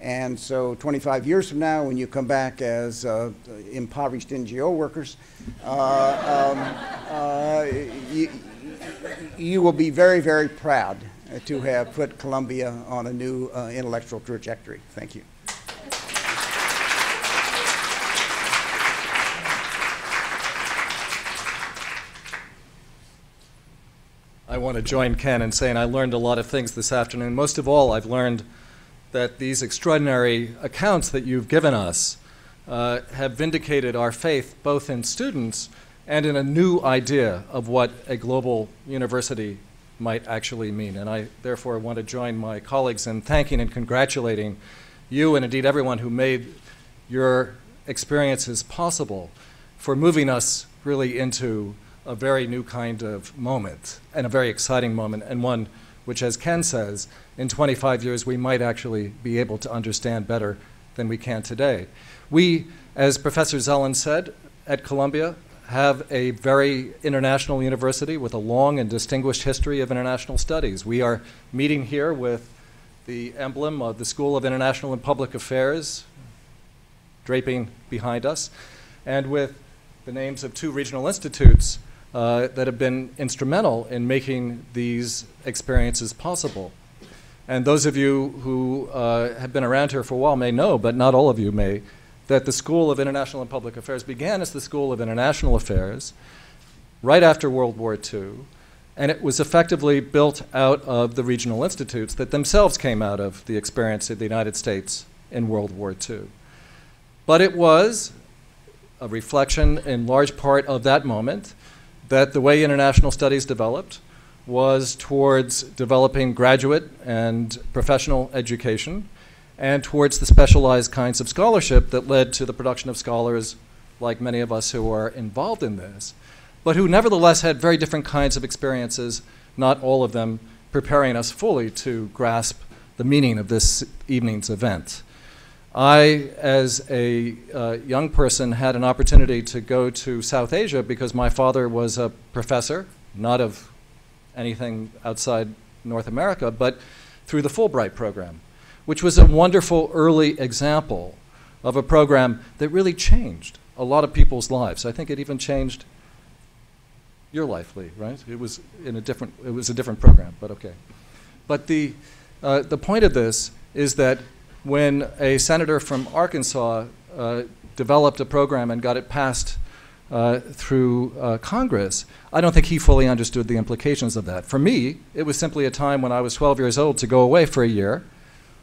And so 25 years from now, when you come back as impoverished NGO workers, you will be very, very proud to have put Columbia on a new intellectual trajectory. Thank you. I want to join Ken in saying I learned a lot of things this afternoon. Most of all, I've learned that these extraordinary accounts that you've given us have vindicated our faith both in students and in a new idea of what a global university might actually mean. And I therefore want to join my colleagues in thanking and congratulating you and indeed everyone who made your experiences possible for moving us really into a very new kind of moment, and a very exciting moment, and one which, as Ken says, in 25 years we might actually be able to understand better than we can today. We, as Professor Zellen said, at Columbia have a very international university with a long and distinguished history of international studies. We are meeting here with the emblem of the School of International and Public Affairs draping behind us, and with the names of 2 regional institutes that have been instrumental in making these experiences possible. And those of you who have been around here for a while may know, but not all of you may, that the School of International and Public Affairs began as the School of International Affairs right after World War II, and it was effectively built out of the regional institutes that themselves came out of the experience of the United States in World War II. But it was a reflection in large part of that moment that the way international studies developed was towards developing graduate and professional education and towards the specialized kinds of scholarship that led to the production of scholars like many of us who are involved in this, but who nevertheless had very different kinds of experiences, not all of them preparing us fully to grasp the meaning of this evening's event. I, as a young person, had an opportunity to go to South Asia because my father was a professor, not of anything outside North America, but through the Fulbright program, which was a wonderful early example of a program that really changed a lot of people's lives. I think it even changed your life, Lee, right? It was a different program, but okay. But the point of this is that when a senator from Arkansas developed a program and got it passed through Congress, I don't think he fully understood the implications of that. For me, it was simply a time when I was 12 years old to go away for a year,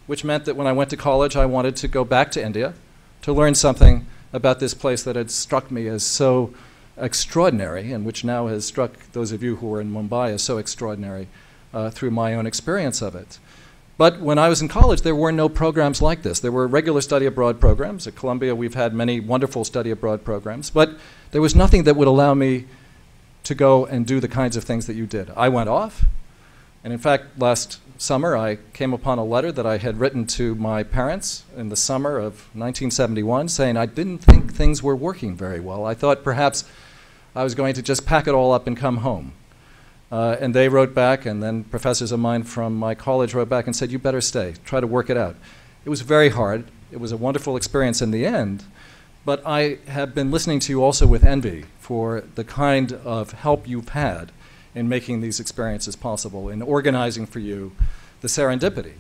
which meant that when I went to college, I wanted to go back to India to learn something about this place that had struck me as so extraordinary, and which now has struck those of you who are in Mumbai as so extraordinary through my own experience of it. But when I was in college, there were no programs like this. There were regular study abroad programs. At Columbia, we've had many wonderful study abroad programs, but there was nothing that would allow me to go and do the kinds of things that you did. I went off, and in fact, last summer, I came upon a letter that I had written to my parents in the summer of 1971 saying I didn't think things were working very well. I thought perhaps I was going to just pack it all up and come home. And they wrote back, and then professors of mine from my college wrote back and said, you better stay, try to work it out. It was very hard. It was a wonderful experience in the end, but I have been listening to you also with envy for the kind of help you've had in making these experiences possible, in organizing for you the serendipity,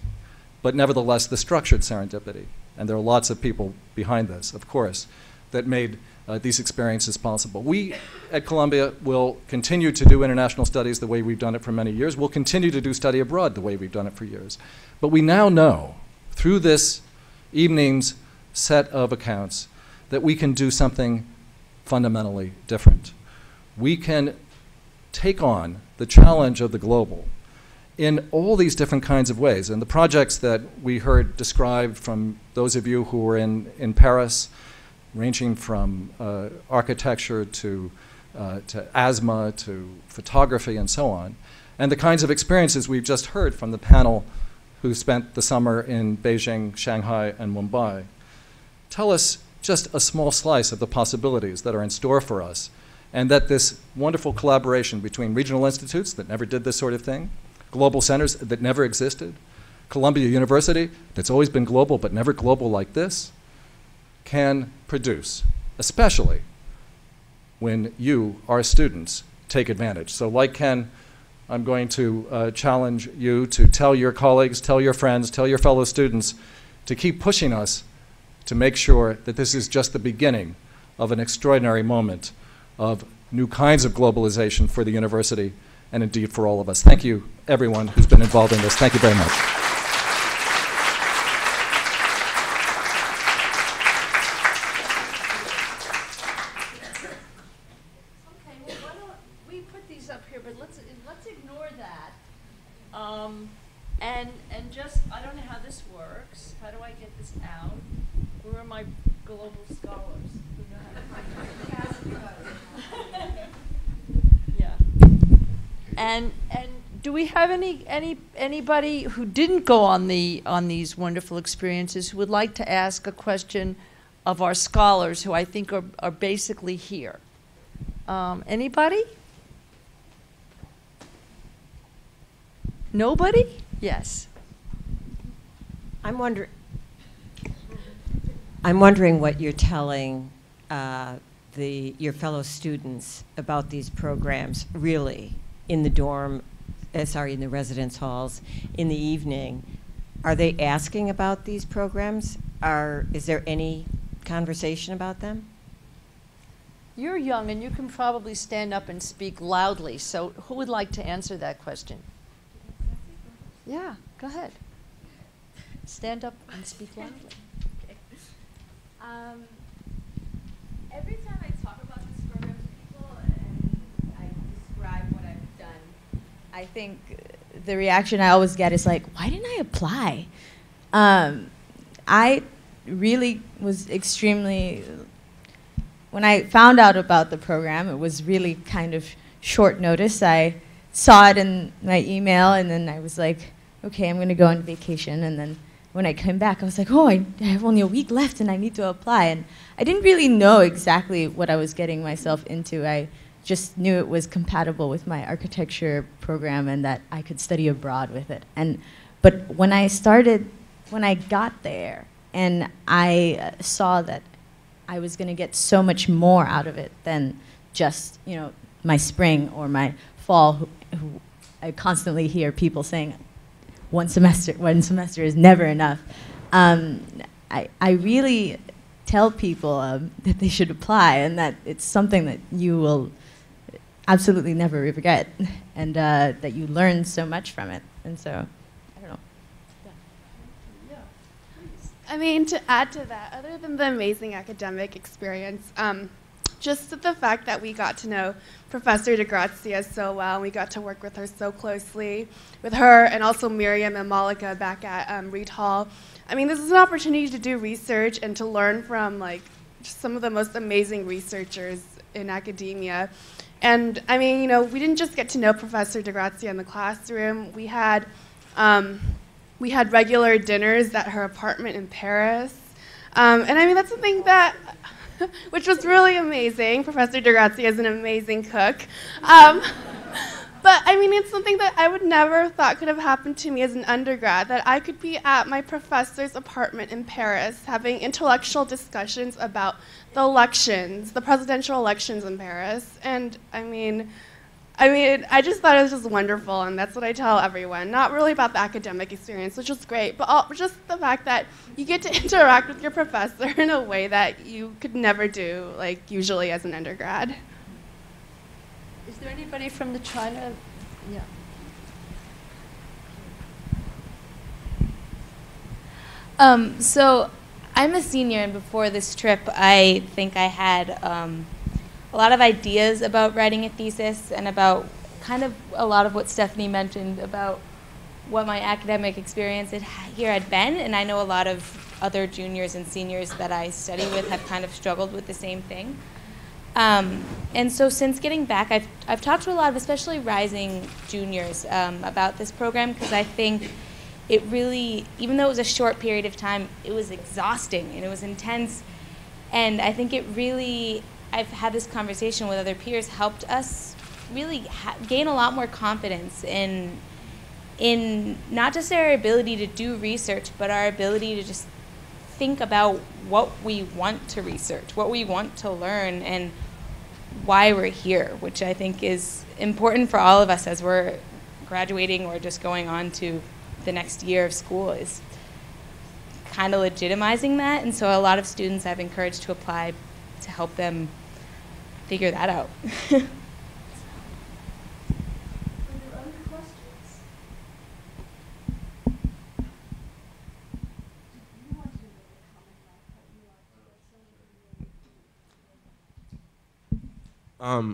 but nevertheless the structured serendipity. And there are lots of people behind this, of course, that made these experiences possible. We at Columbia will continue to do international studies the way we've done it for many years. We'll continue to do study abroad the way we've done it for years. But we now know, through this evening's set of accounts, that we can do something fundamentally different. We can take on the challenge of the global in all these different kinds of ways. And the projects that we heard described from those of you who were in Paris, ranging from architecture to asthma to photography and so on, and the kinds of experiences we've just heard from the panel who spent the summer in Beijing, Shanghai, and Mumbai, tell us just a small slice of the possibilities that are in store for us, and that this wonderful collaboration between regional institutes that never did this sort of thing, global centers that never existed, Columbia University, that's always been global but never global like this, can produce, especially when you, our students, take advantage. So like Ken, I'm going to challenge you to tell your colleagues, tell your friends, tell your fellow students to keep pushing us to make sure that this is just the beginning of an extraordinary moment of new kinds of globalization for the university and indeed for all of us. Thank you, everyone who's been involved in this. Thank you very much. And just, I don't know how this works. How do I get this out? Where are my global scholars? Yeah. And do we have anybody who didn't go on these wonderful experiences who would like to ask a question of our scholars who I think are basically here? Anybody? Nobody? Yes. I'm wondering what you're telling your fellow students about these programs, really, in the dorm, in the residence halls, in the evening. Are they asking about these programs? Is there any conversation about them? You're young and you can probably stand up and speak loudly, so who would like to answer that question? Yeah, go ahead. Stand up and speak loudly. Okay. Every time I talk about this program to people and I describe what I've done, I think the reaction I always get is like, why didn't I apply? I really was extremely, when I found out about the program, it was really kind of short notice. I saw it in my email, and then I was like, okay, I'm going to go on vacation. And then when I came back, I was like, oh, I have only a week left, and I need to apply. And I didn't really know exactly what I was getting myself into. I just knew it was compatible with my architecture program and that I could study abroad with it. But when I got there, and I saw that I was going to get so much more out of it than just, my spring or my fall. I constantly hear people saying, one semester is never enough. I really tell people that they should apply and that it's something that you will absolutely never forget, and that you learn so much from it. And so, I don't know. Yeah. I mean, to add to that, other than the amazing academic experience, just the fact that we got to know Professor DeGrazia so well, and we got to work with her so closely, with her and also Miriam and Malika back at Reed Hall. I mean, this is an opportunity to do research and to learn from just some of the most amazing researchers in academia. And I mean, we didn't just get to know Professor DeGrazia in the classroom. We had regular dinners at her apartment in Paris. And I mean, that's something that which was really amazing. Professor DeGrazia is an amazing cook. But I mean, it's something that I would never thought could have happened to me as an undergrad, that I could be at my professor's apartment in Paris having intellectual discussions about the elections, the presidential elections in Paris. And I mean, I just thought it was just wonderful, and that's what I tell everyone. Not really about the academic experience, which was great, but just the fact that you get to interact with your professor in a way that you could never do, usually as an undergrad. Is there anybody from the China? Yeah. So I'm a senior, and before this trip, I think I had a lot of ideas about writing a thesis and about kind of a lot of what Stephanie mentioned about what my academic experience here had been. And I know a lot of other juniors and seniors that I study with have kind of struggled with the same thing. And so since getting back, I've talked to a lot of especially rising juniors about this program, because I think it really, even though it was a short period of time, it was exhausting and it was intense. And I think it really, I've had this conversation with other peers, helped us really gain a lot more confidence in in not just our ability to do research, but our ability to just think about what we want to research, what we want to learn, and why we're here, which I think is important for all of us as we're graduating or just going on to the next year of school, is kind of legitimizing that. And so a lot of students I've encouraged to apply to help them figure that out.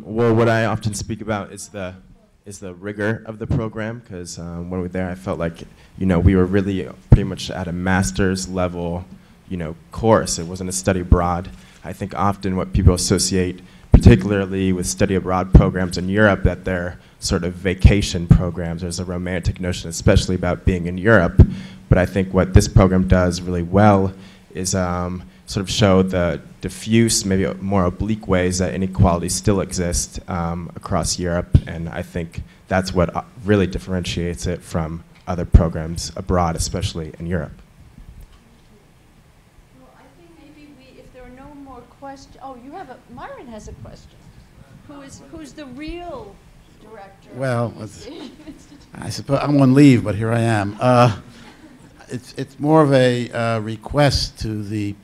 Well, what I often speak about is the rigor of the program, because when we were there, I felt like, you know, we were really pretty much at a master's level, you know, course. It wasn't a study abroad. I think often what people associate, particularly with study abroad programs in Europe, that they're sort of vacation programs. There's a romantic notion, especially about being in Europe. But I think what this program does really well is sort of show the diffuse, maybe more oblique ways that inequalities still exist across Europe, and I think that's what really differentiates it from other programs abroad, especially in Europe. Well, I think maybe if there are no more questions, Myron has a question. Who's the real director? Well, I suppose I'm on leave, but here I am. It's more of a request to the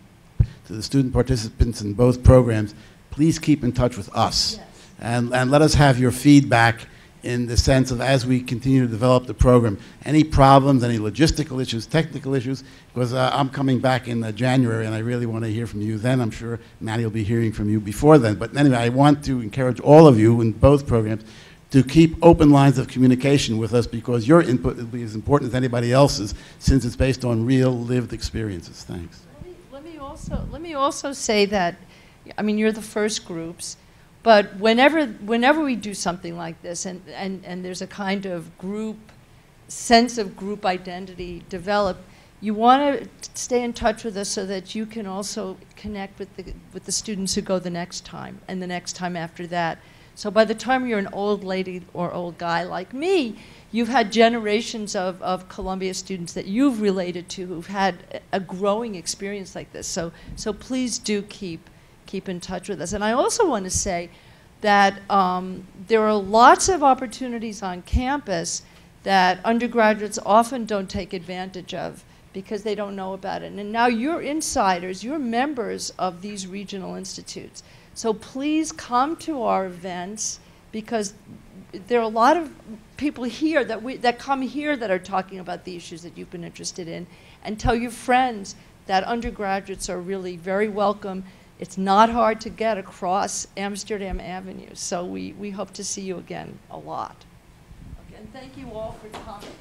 student participants in both programs. Please keep in touch with us, yes. and let us have your feedback in the sense of, as we continue to develop the program, any problems, any logistical issues, technical issues, because I'm coming back in January and I really want to hear from you then. I'm sure Maddie will be hearing from you before then. But anyway, I want to encourage all of you in both programs to keep open lines of communication with us, because your input will be as important as anybody else's, since it's based on real lived experiences. Thanks. Let me also say that, I mean, you're the first groups, but whenever we do something like this, and there's a kind of sense of group identity developed, you want to stay in touch with us so that you can also connect with the students who go the next time and the next time after that. So by the time you're an old lady or old guy like me, you've had generations of Columbia students that you've related to who've had a growing experience like this. So please do keep in touch with us. And I also want to say that there are lots of opportunities on campus that undergraduates often don't take advantage of because they don't know about it. And now you're insiders, you're members of these regional institutes. So please come to our events, because there are a lot of people here that come here that are talking about the issues that you've been interested in, and tell your friends that undergraduates are really very welcome. It's not hard to get across Amsterdam Avenue, so we hope to see you again a lot. Okay, and thank you all for coming.